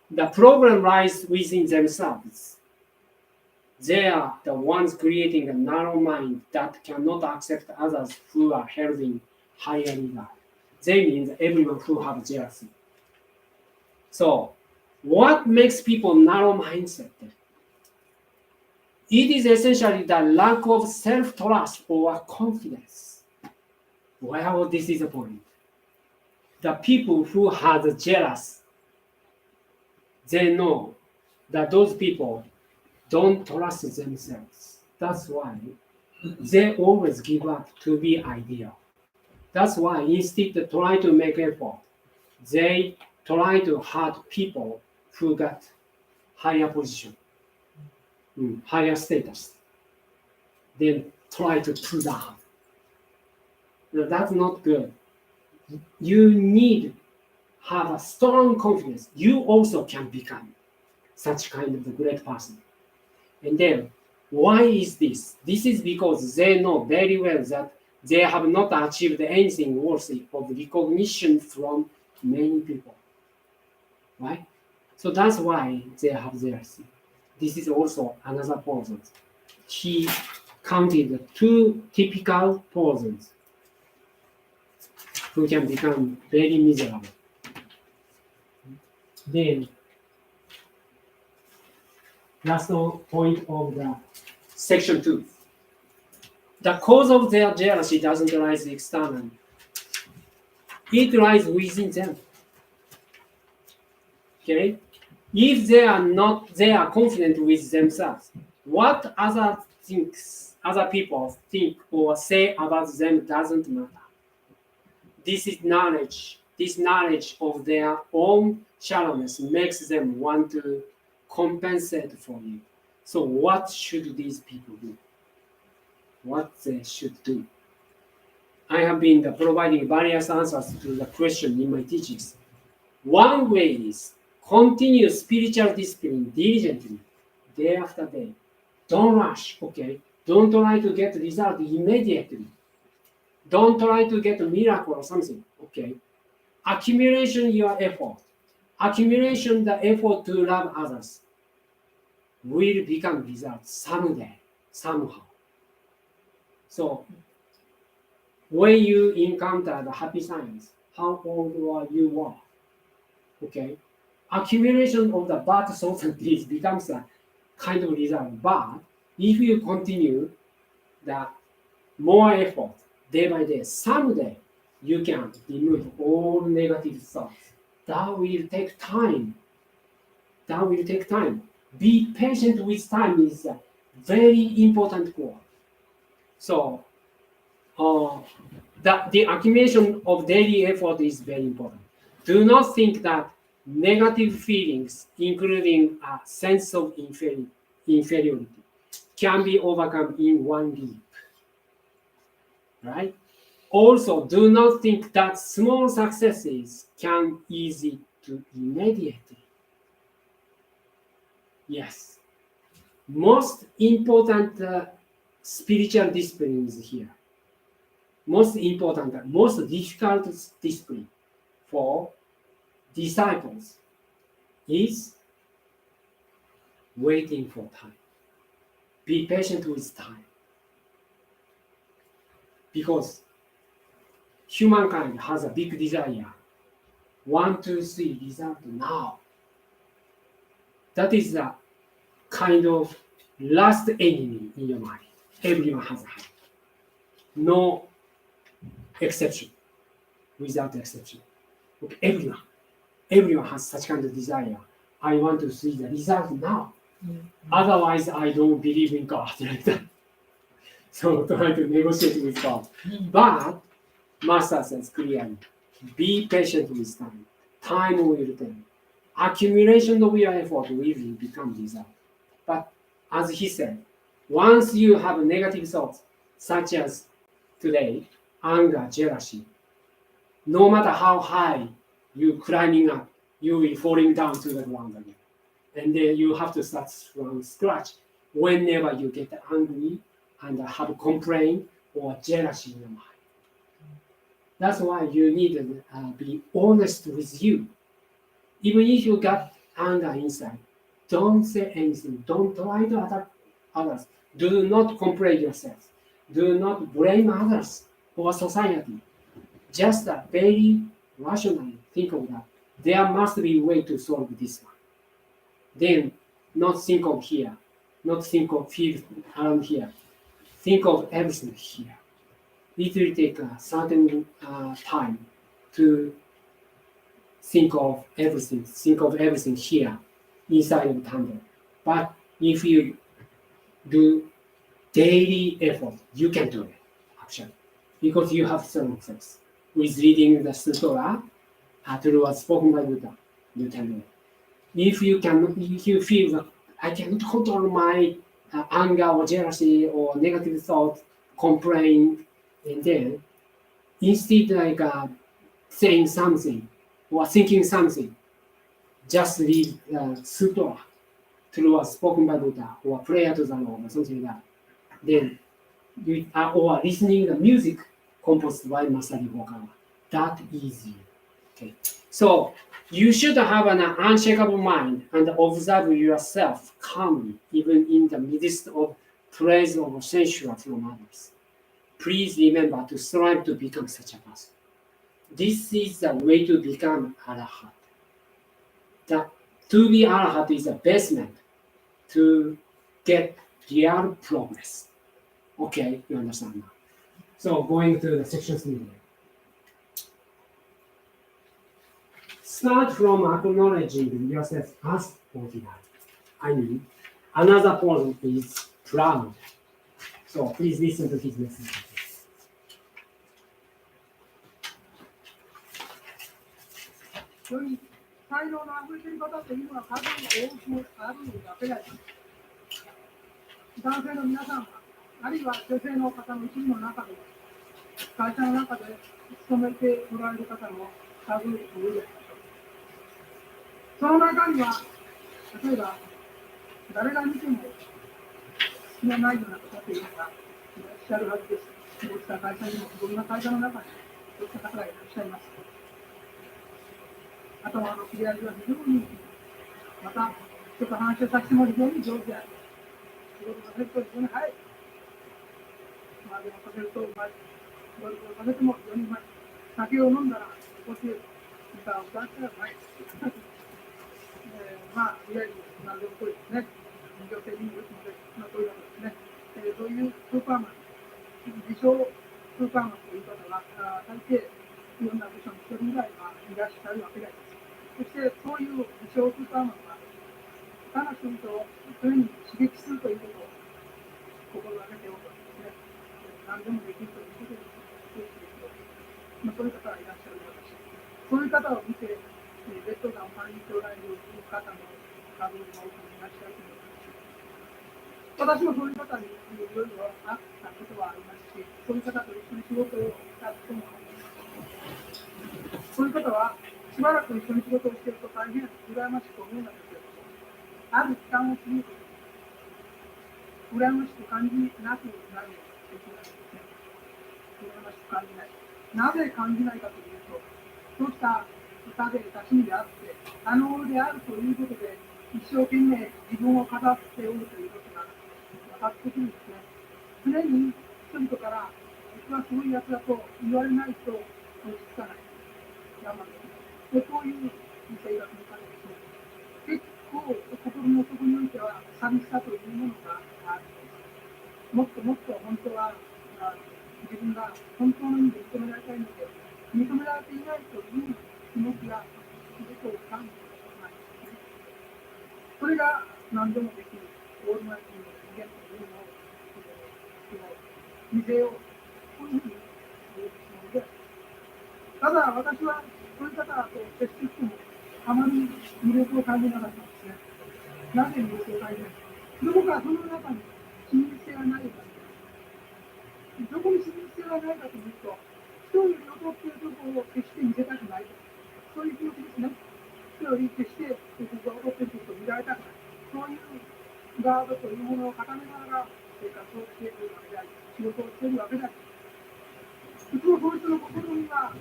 The problem lies within themselves. They are the ones creating a narrow mind that cannot accept others who are held in higher regard. They mean everyone who have jealousy. So, what makes people narrow mindset? It is essentially the lack of self-trust or confidence. Well, this is the point. The people who are jealous, they know that those people don't trust themselves. That's why they always give up to be ideal. That's why instead of trying to make effort, they try to hurt people who got higher position, higher status. Then try to pull down. Now, that's not good. You need to have a strong confidence. You also can become such kind of a great person. And then, why is this? This is because they know very well that they have not achieved anything worthy of recognition from many people. Right? So that's why they have jealousy. This is also another person. He counted 2 typical persons who can become very miserable. Then, last point of the section 2. The cause of their jealousy doesn't rise externally. It lies within them. Okay? If they are confident with themselves, what other people think or say about them doesn't matter. This is knowledge. This knowledge of their own shallowness makes them want to compensate for you. So what should these people do? What they should do? I have been providing various answers to the question in my teachings. One way is continue spiritual discipline diligently, day after day. Don't rush, okay? Don't try to get result immediately. Don't try to get a miracle or something, okay? Accumulation your effort. Accumulation the effort to love others. will become results someday, somehow. So when you encounter the happy signs, how old you were, okay, accumulation of the bad thoughts and deeds becomes a kind of result. But if you continue the more effort day by day, someday you can remove all negative thoughts. That will take time. That will take time. Be patient with time is a very important goal. So the accumulation of daily effort is very important. Do not think that negative feelings, including a sense of inferiority, can be overcome in one leap. Right? Also, do not think that small successes can easy to immediately. Yes. Most important spiritual disciplines here. Most important, most difficult discipline for disciples is waiting for time. Be patient with time. Because humankind has a big desire. 1, 2, 3 result now. That is the kind of last enemy in your mind. Everyone has had. No exception. Without exception. Okay, everyone has such kind of desire. I want to see the result now. Otherwise, I don't believe in God. So try to negotiate with God. But Master says clearly, be patient with time. Time will tell. Accumulation of your effort will become result. But as he said, once you have negative thoughts, such as today, anger, jealousy, no matter how high you climbing up, you will falling down to the ground again. And then you have to start from scratch whenever you get angry and have complaint or jealousy in your mind. That's why you need to be honest with you. Even if you got anger inside, don't say anything. Don't try to attack others. Do not complain yourself. Do not blame others or society. Just very rationally think of that. There must be a way to solve this one. Then not think of here, not think of field around here. Think of everything here. It will take a certain time to think of everything here inside of Thunder. But if you do daily effort, you can do it, actually, because you have certain sense. With reading the Sutra, through spoken by Buddha, you can do it. If you feel that I cannot control my anger or jealousy or negative thought, complaint, and then instead saying something or thinking something, just read Sutra through spoken by Buddha or prayer to the Lord or something like that. Then you or listening the music composed by Masaru Okawa. That easy. Okay. So you should have an unshakable mind and observe yourself calmly, even in the midst of praise or censure from others. Please remember to strive to become such a person. This is the way to become Arahant. To be Arahant is the basement to get real progress. Okay, you understand now. So going to the section 3. Start from acknowledging yourself as ordinary. I mean, another point is proud. So please listen to his message. そういう才能の溢れている方というのは数多くあるだけであります。男性の皆さんは、あるいは女性の方の一部の中でも、会社の中で勤めておられる方も数多いです。その中には、例えば、誰が見ても好きのないような方というのがいらっしゃるはずです。そうした会社にも、いろんな会社の中にそうした方がいらっしゃいます。頭の切れ味は非常にいい。また、人と話をさせても非常に上手である。仕事させると非常に早い。まあでもさせるとうまい。ゴルフをさせても非常にうまい。酒を飲んだら少し歌を歌ったらうまい。まあ、いわゆる何でもこうですね。女性によくもで、まあ、そういうわけですね。そういうスーパーマン、自称スーパーマンという方が、大抵いろんな部署に一人ぐらいはいらっしゃるわけです。そして、そういう自称スーパーマンは、他の人々を常に刺激するということを心がけておくわけですね。何でもできるということです。まあ、そういう方がいらっしゃるわけです。そういう方を見て、ベッドがお金におられる方も数多くいらっしゃると思います。私もそういう方にいろいろ会ったことはありますし、そういう方と一緒に仕事をしたこともあります。そういう方はしばらく一緒に仕事をしていると大変羨ましく思うんですけれども、ある期間を過ぎると羨ましく感じなくなるのができないですね。羨ましく感じない。なぜ感じないかというと、そうした歌で出し身であって、可能であるということで、一生懸命自分を語っておるということが分かってくるんですね。常に人々から、僕はすごいやつだと言われないと落ち着かない。我慢できない。こういう生活の中でですね、結構心の底においては寂しさというものがあるんです。もっともっと本当は自分が本当の意味で認められたいので、認められていないという気持ちがすごく感じないですね。それが何でもできるオールマイティの人間というのを見せようというふうに言うつもりです。ただ私はそういう方と接していてもあまり魅力を感じなかったんですね。なぜ魅力を感じないか。どこかその中に親密性がないか。どこに親密性がないかというと、人より劣っているところを決して見せたくないと。そういう気持ちですね。人より決して自分が劣っていることを見られたくない。そういうガードというものを固めながら生活をしているわけであり、仕事をしているわけであり。いつもその人の心には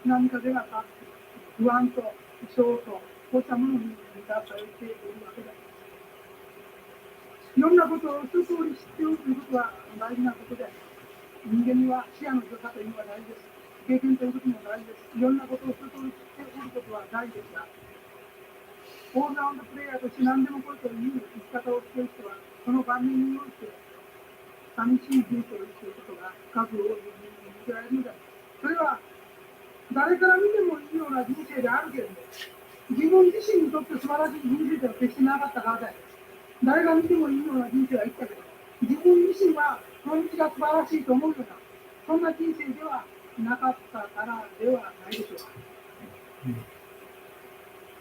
何かではか不安と不祥とこうしたものに満たされているわけです。いろんなことを一通り知っておるということは大事なことで、人間には視野の広さというのが大事です。経験ということも大事です。いろんなことを一通り知っておることは大事ですが、オールラウンドプレイヤーとして何でもこいという生き方をしている人は、その晩年において寂しい人生を生きることが数多い人間に見せられるのです。それは誰から見てもいいような人生であるけれども、自分自身にとって素晴らしい人生では決してなかったからだよ。誰が見てもいいような人生は生きたけど、自分自身はこの道が素晴らしいと思うような、そんな人生ではなかったからではないでしょうか。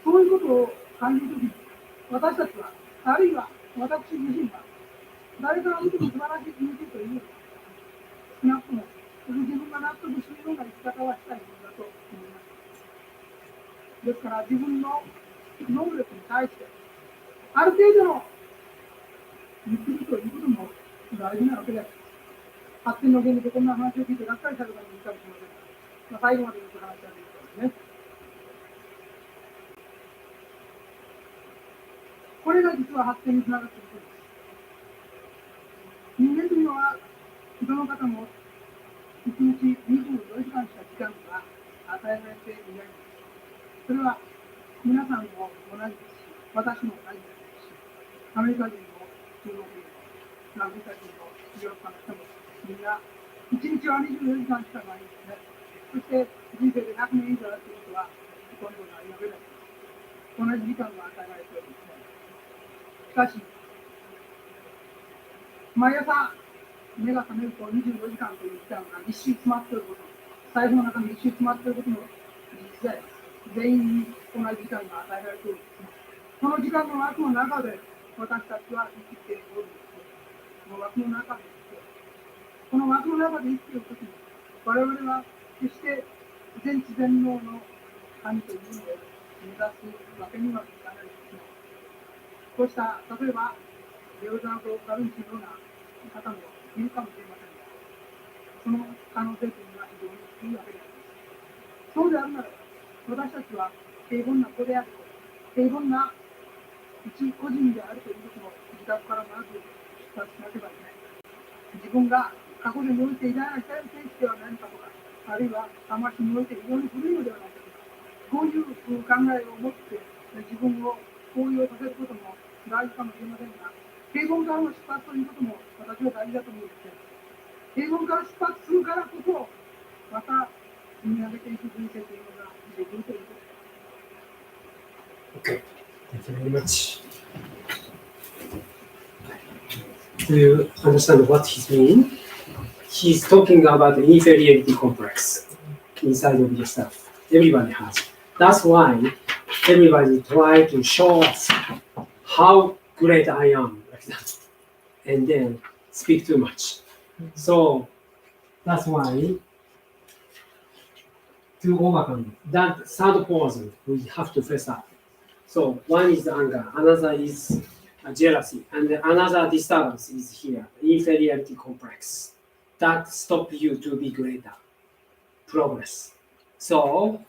そういうことを感じるときに、私たちは、あるいは私自身は、誰から見ても素晴らしい人生というのは、少なくとも自分が納得するような生き方はしたいものだと思います。ですから自分の能力に対して、ある程度の見切りということも大事なわけです。発展の原理でこんな話を聞いてがっかりされる方もいるかもしれませんが、最後までよく話し合っていきますね。これが実は発展につながっていることです。人間というのは、どの方も1日24時間しか時間が与えられていないんです。それは皆さんも同じですし、私も同じですし、アメリカ人も中国人もアフリカ人もヨーロッパの人もみんな1日は24時間しかないんですね。そして人生で100年以上やっている人はほとんどないわけです。同じ時間が与えられているんですね。しかし、毎朝目が覚めると24時間という時間が一周詰まっていること、財布の中に一周詰まっていることの実在です。全員に同じ時間が与えられているんですね。この時間の枠の中で私たちは生きておるんです。この枠の中で生きておる。この枠の中で生きているときに、我々は決して全知全能の神というのを目指すわけにはいかないですね。こうした、例えば、レオナルド・ダ・ヴィンチのような方もいるかもしれませんが、その可能性というのは非常にいいわけです。そうであるならば、私たちは平凡な子であると、平凡な一個人であるということの自覚からまず出発しなければいけない。自分が過去において偉大な選手ではないかとか、あるいは魂において非常に古いのではないかとか、こういう考えを持って自分を高揚させることも大事かもしれませんが、平凡からの出発ということも私は大事だと思うんですけど、平凡から出発するからこそ、また積み上げていく人生というのができるということです。Okay, thank you very much. Do you understand what he's mean? He's talking about the inferiority complex inside of yourself. Everybody has. That's why everybody try to show us how great I am, like that, and then speak too much. So that's why to overcome that third poison, we have to face up. So one is anger, another is jealousy, and another disturbance is here, inferiority complex. That stop you to be greater, progress. So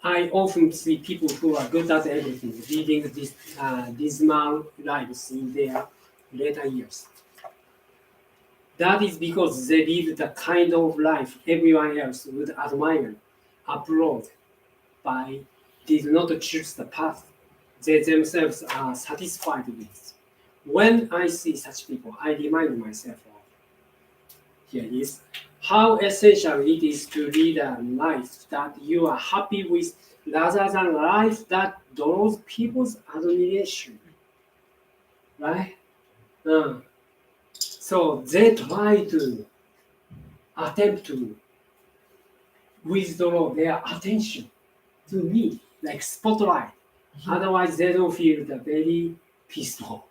I often see people who are good at everything, leading this dismal lives in their later years. That is because they live the kind of life everyone else would admire, applaud, but did not choose the path they themselves are satisfied with. When I see such people, I remind myself of, here is, how essential it is to lead a life that you are happy with rather than a life that draws people's admiration. Right? So they try to attempt to withdraw their attention to me, like spotlight. Otherwise, they don't feel very peaceful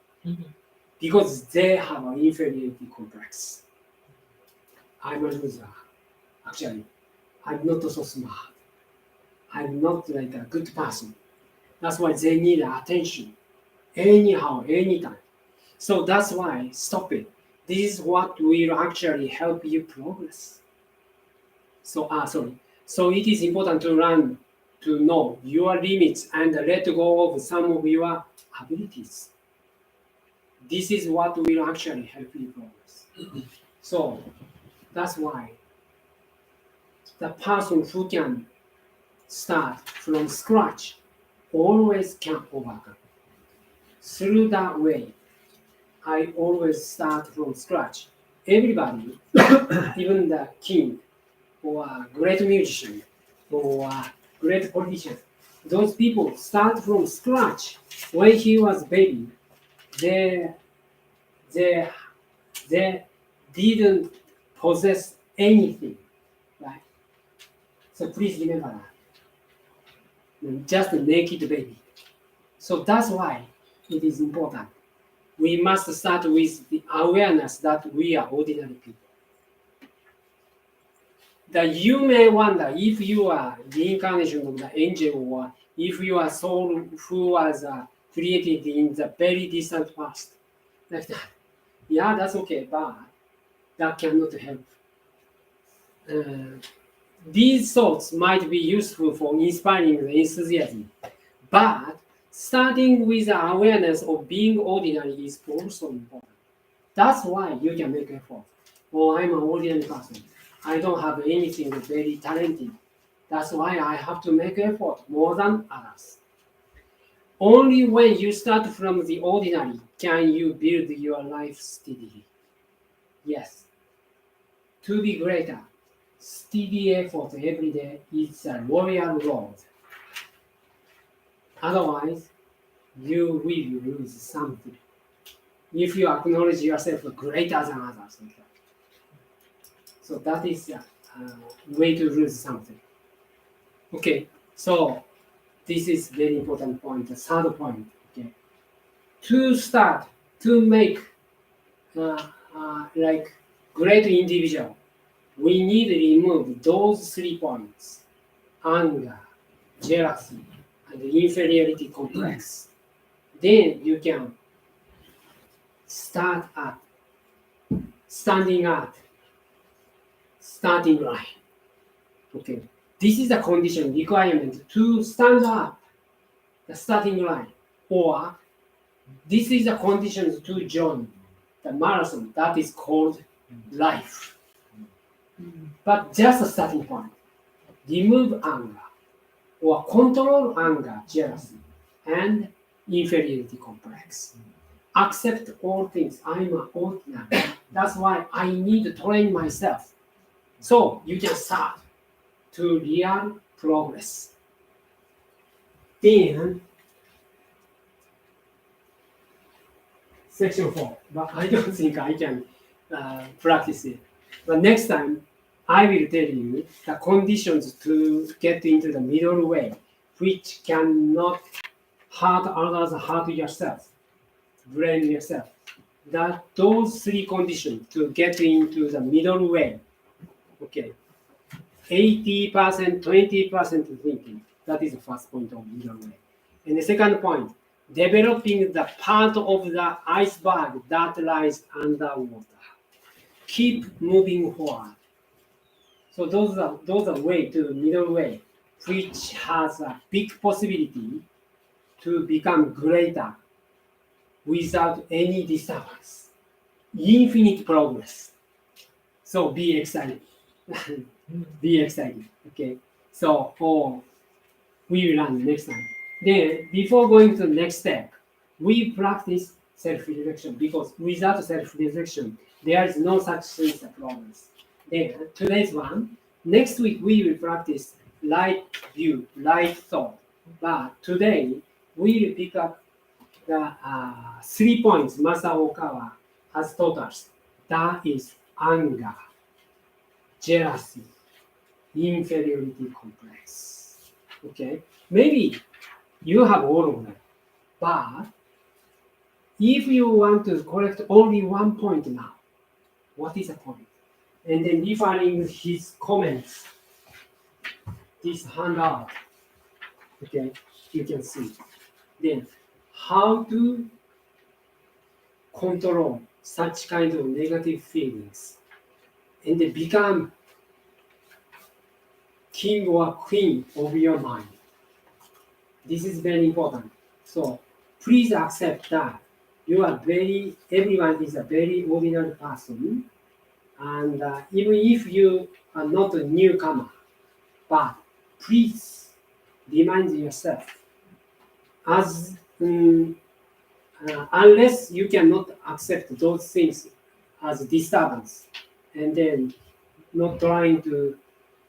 because they have an inferiority complex. I'm a loser. Actually, I'm not so smart. I'm not like a good person. That's why they need attention. Anyhow, anytime. So that's why stop it. This is what will actually help you progress. So it is important to learn to know your limits and let go of some of your abilities. This is what will actually help you progress. So that's why the person who can start from scratch always can overcome. Through that way, I always start from scratch. Everybody, even the king or a great musician or a great politician, those people start from scratch. When he was baby, they didn't possess anything, right? So please remember that. Just a naked baby. So that's why it is important. We must start with the awareness that we are ordinary people. That you may wonder if you are the incarnation of the angel or if you are soul who was created in the very distant past. Like that. Yeah, that's okay, but that cannot help. These thoughts might be useful for inspiring the enthusiasm, but starting with the awareness of being ordinary is also important. That's why you can make effort. Oh, I'm an ordinary person. I don't have anything very talented. That's why I have to make effort more than others. Only when you start from the ordinary can you build your life steadily. Yes. To be greater, steady effort every day is a royal road. Otherwise, you will lose something. If you acknowledge yourself greater than others. So that is a way to lose something. Okay, so this is very important point, the third point. Okay, to start, to make like great individual, we need to remove those 3 points: anger, jealousy, and inferiority complex. Then you can start at standing at starting line. Okay, this is the condition requirement to stand up the starting line, or this is the conditions to join the marathon that is called life. But just a starting point. Remove anger or control anger, jealousy, and inferiority complex. Accept all things. I'm an ordinary. That's why I need to train myself. So you can start to real progress. Then, section 4. But I don't think I can practice it. But next time, I will tell you the conditions to get into the middle way, which cannot hurt others, hurt yourself, blame yourself. That those three conditions to get into the middle way. Okay. 80%, 20% thinking. That is the first point of middle way. And the second point, developing the part of the iceberg that lies underwater. Keep moving forward. So those are way to middle way, which has a big possibility to become greater without any disturbance. Infinite progress. So be excited. Be excited. Okay. So we will learn next time. Then before going to the next step, we practice self-reflection because without self-reflection, there is no such thing as progress. Then today's one. Next week we will practice light view, light thought. But today we will pick up the 3 points Master Okawa has taught us. That is anger, jealousy, inferiority complex. Okay, maybe you have all of them, but if you want to correct only one point now, what is the point? And then referring his comments, this handout, okay, you can see. Then how to control such kind of negative feelings and then become king or queen of your mind. This is very important. So please accept that everyone is a very ordinary person. And even if you are not a newcomer, but please remind yourself, unless you cannot accept those things as disturbance, and then not trying to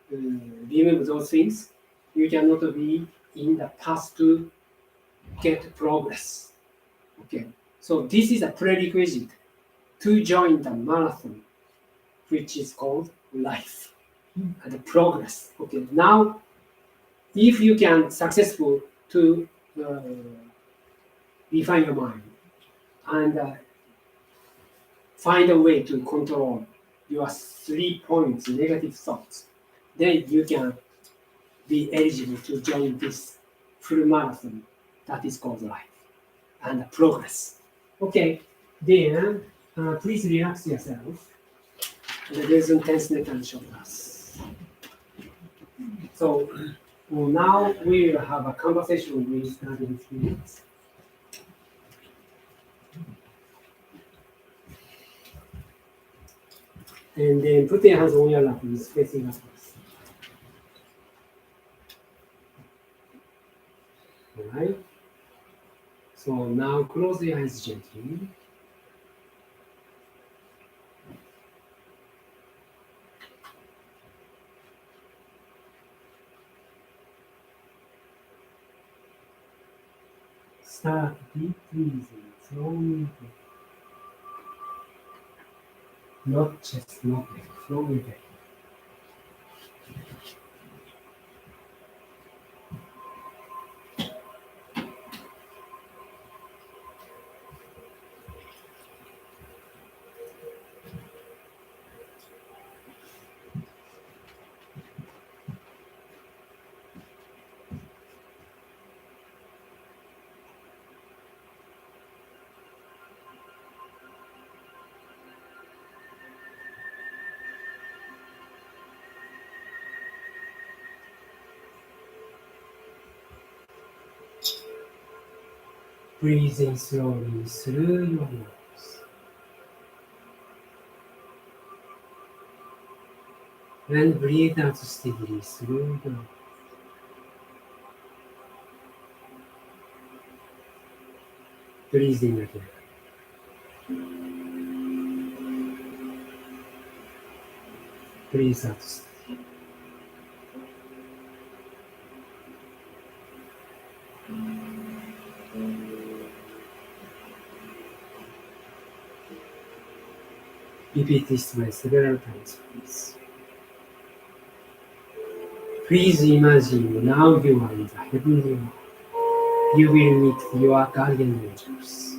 remove those things, you cannot be in the path to get progress. Okay, so this is a prerequisite to join the marathon, which is called life and progress. Okay, now if you can successful to refine your mind and find a way to control your 3 points negative thoughts, then you can be eligible to join this full marathon that is called life and progress. Okay, then please relax yourself. The reason tense and shoulders. So now we will have a conversation with start in 3 minutes. And then put your hands on your lap and facing upwards. Alright. So now close your eyes gently. Start deep breathing, slowly. Not chest, not neck, slowly back. Breathe in slowly through your nose. And breathe out steadily through your mouth. Breathe in again. Breathe out steadily. Repeat this way several times, please. Please imagine now you are in the heavenly world. You will meet your guardian angels.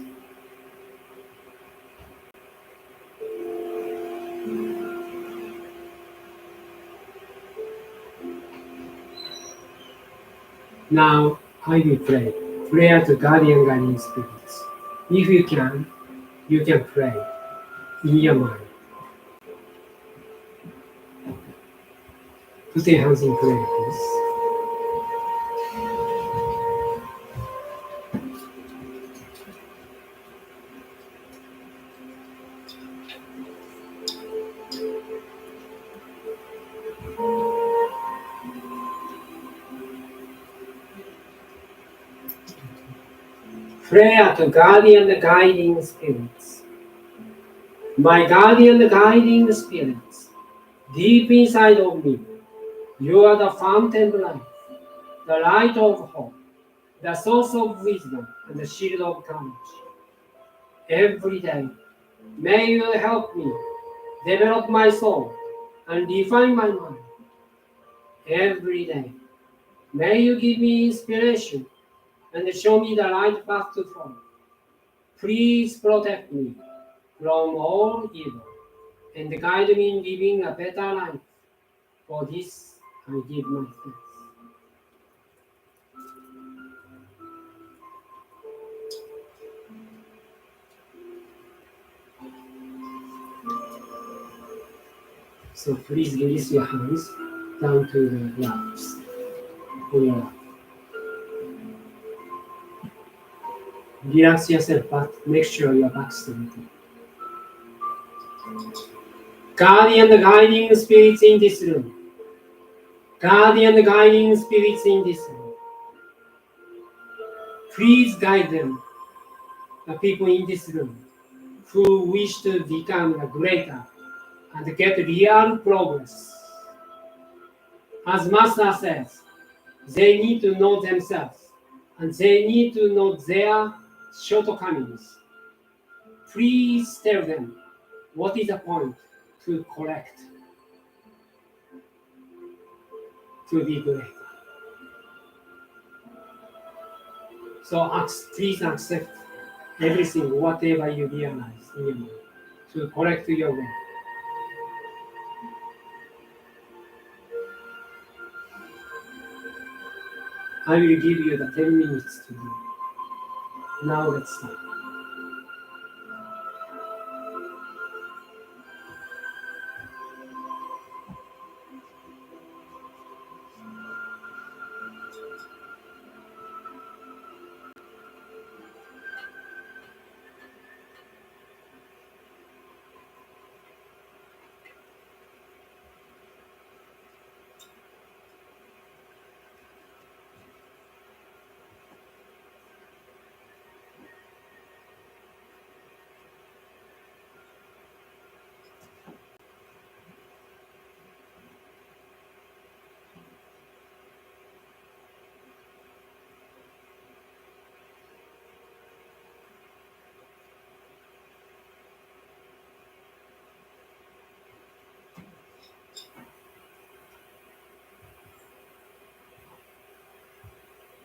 Now I will pray. Prayer to guardian spirits. If you can pray in your mind. Put your hands in prayer, please. Prayer to guardian guiding spirits. My guardian guiding spirits, deep inside of me, you are the fountain of life, the light of hope, the source of wisdom, and the shield of courage. Every day, may you help me develop my soul and refine my mind. Every day, may you give me inspiration and show me the right path to follow. Please protect me from all evil and guide me in living a better life. For this, I give my thanks. So please release your hands down to the laps on your lap. Relax yourself, but make sure your back is straight. Guardian guiding spirits in this room. Guardian guiding spirits in this room. Please guide them, the people in this room who wish to become greater and get real progress. As Master says, they need to know themselves and they need to know their shortcomings. Please tell them what is the point to correct, to be great. So please accept everything, whatever you realize in your mind, to correct your way. I will give you the 10 minutes to do. Now let's start.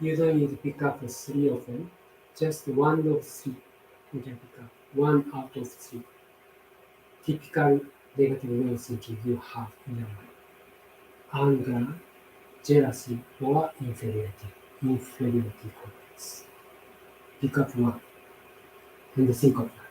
You don't need to pick up 3 of them, just 1 of 3. You can pick up 1 out of 3. Typical negative way of thinking you have in your mind. Anger, jealousy, or inferiority complex. Pick up 1 and think of that.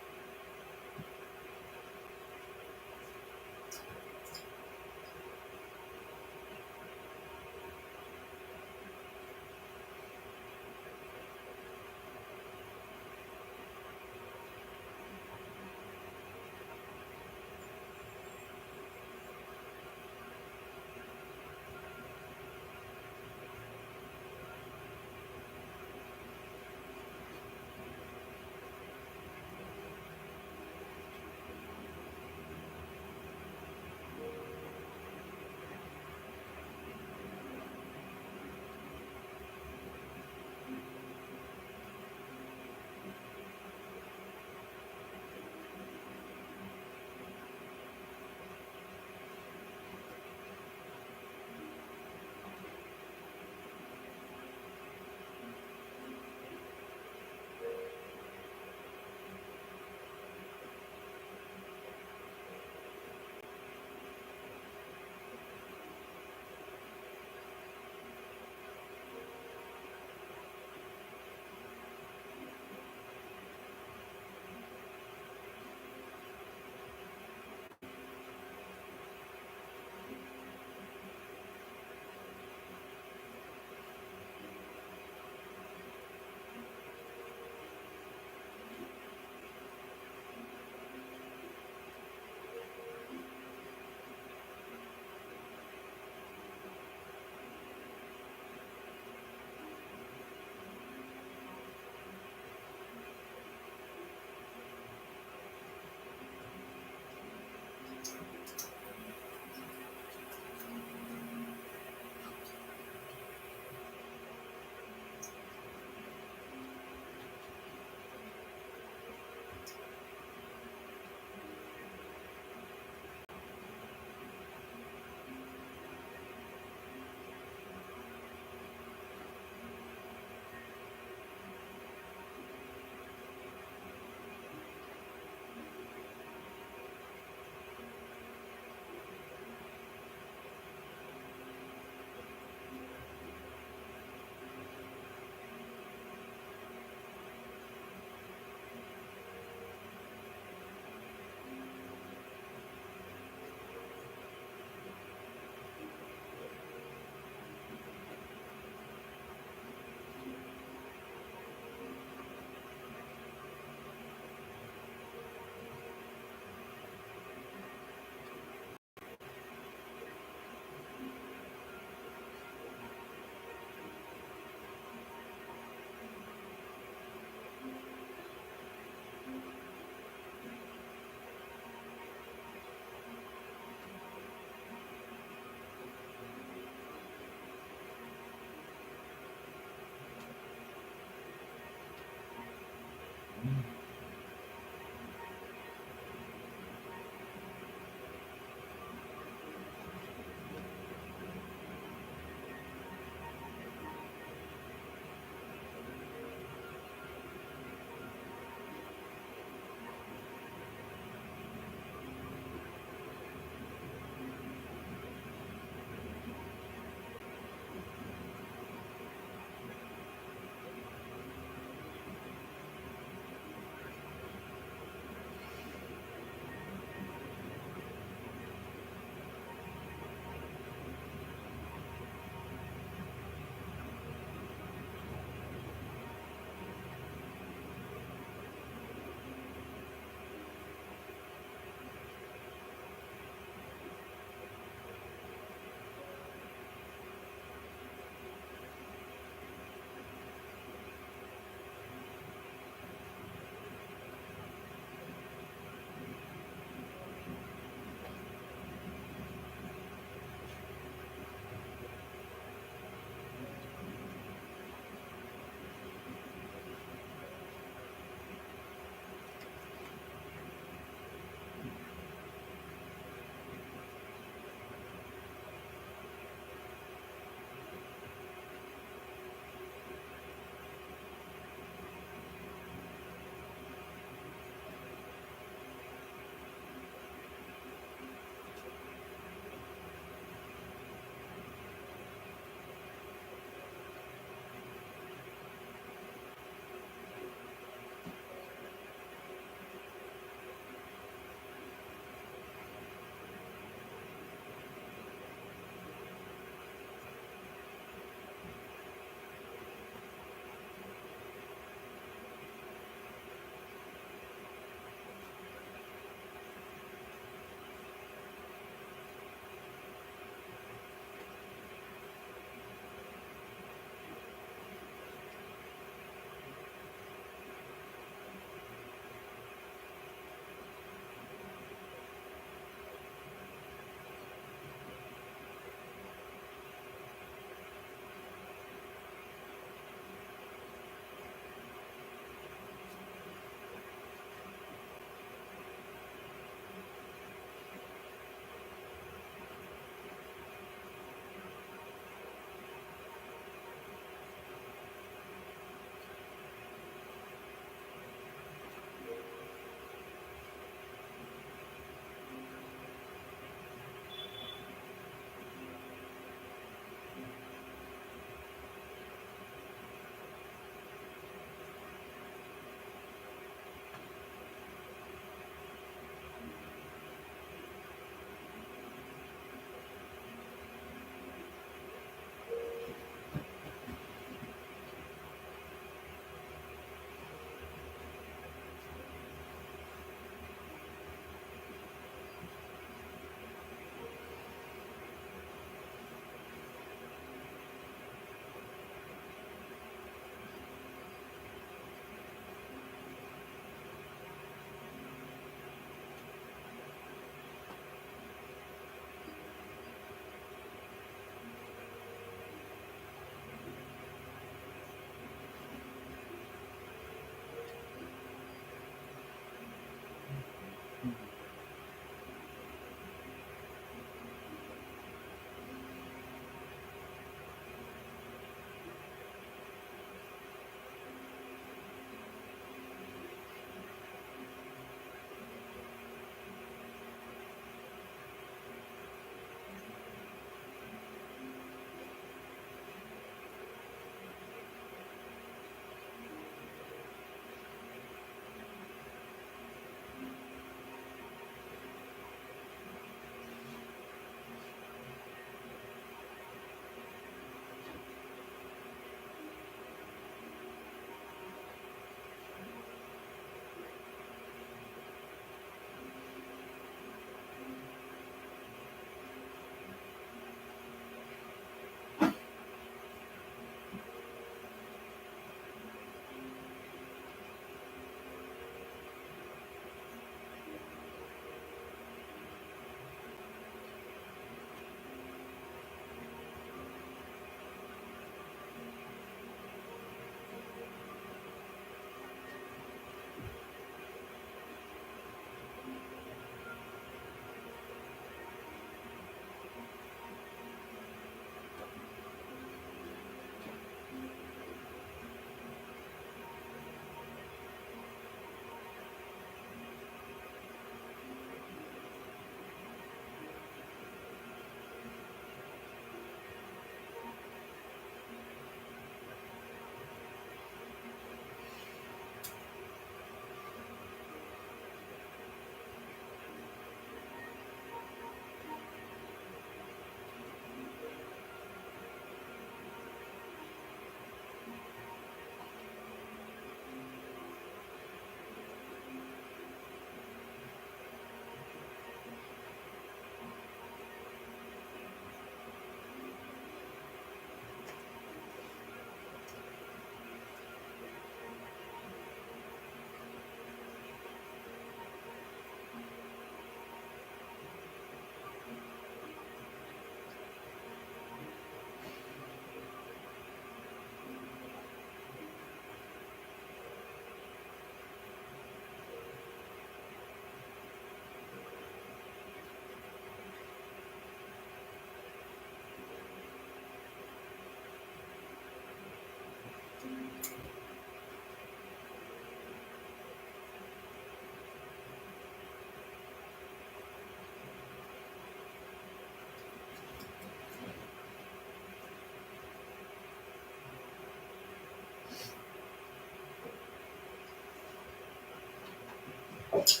Okay,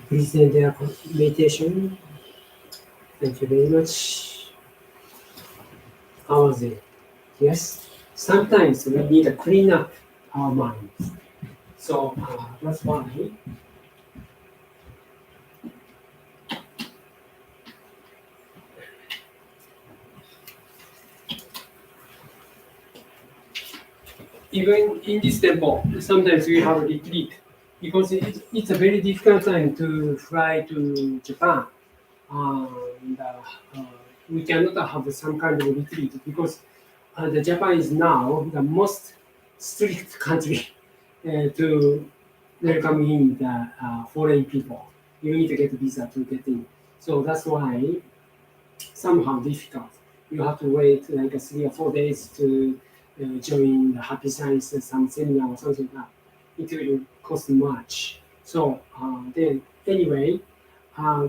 please end their meditation. Thank you very much. How was it? Yes. Sometimes we need to clean up our minds. So that's why even in this temple, sometimes we have a retreat because it's a very difficult time to fly to Japan. And we cannot have some kind of retreat because the Japan is now the most strict country to welcome in the foreign people. You need to get a visa to get in. So that's why somehow difficult. You have to wait like 3 or 4 days to join the Happy Science some seminar or something like that. It will cost much. So then anyway,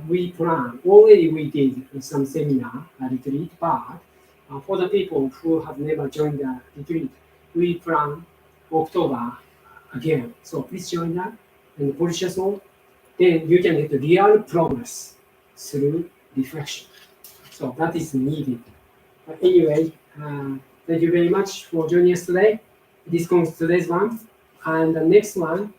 we plan, already we did some seminar, retreat, but for the people who have never joined the retreat, we plan October again. So please join that and polish your soul. Then you can get real progress through reflection. So that is needed. But anyway, thank you very much for joining us today. This concludes today's one. And the next one,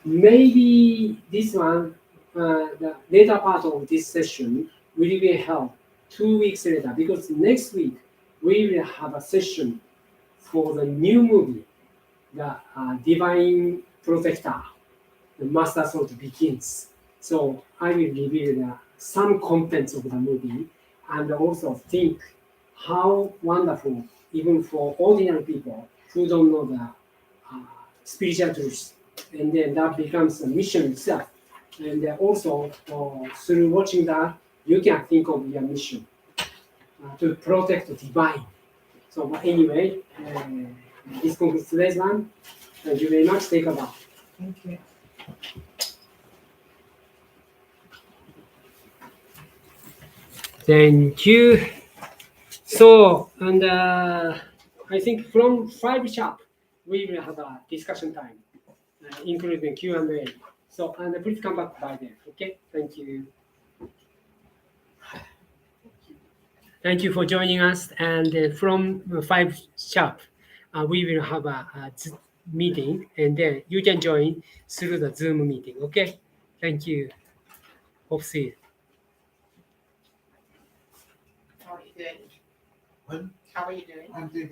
maybe this one, the later part of this session will be held 2 weeks later because next week we will have a session for the new movie, the Divine Protector, the Master Sword Begins. So I will reveal some contents of the movie and also think how wonderful, even for ordinary people who don't know the spiritual truth. And then that becomes a mission itself. And also, through watching that, you can think of your mission to protect the divine. So, but anyway, this concludes today's one. Thank you very much. Take a bow. Thank you. Thank you. So, and I think from 5 sharp, we will have a discussion time, including Q&A. So, and please come back by then. Okay? Thank you. Thank you for joining us. And from 5 sharp, we will have a meeting, and then you can join through the Zoom meeting. Okay? Thank you. Hope see you. How are you doing? What? How are you doing? I'm doing very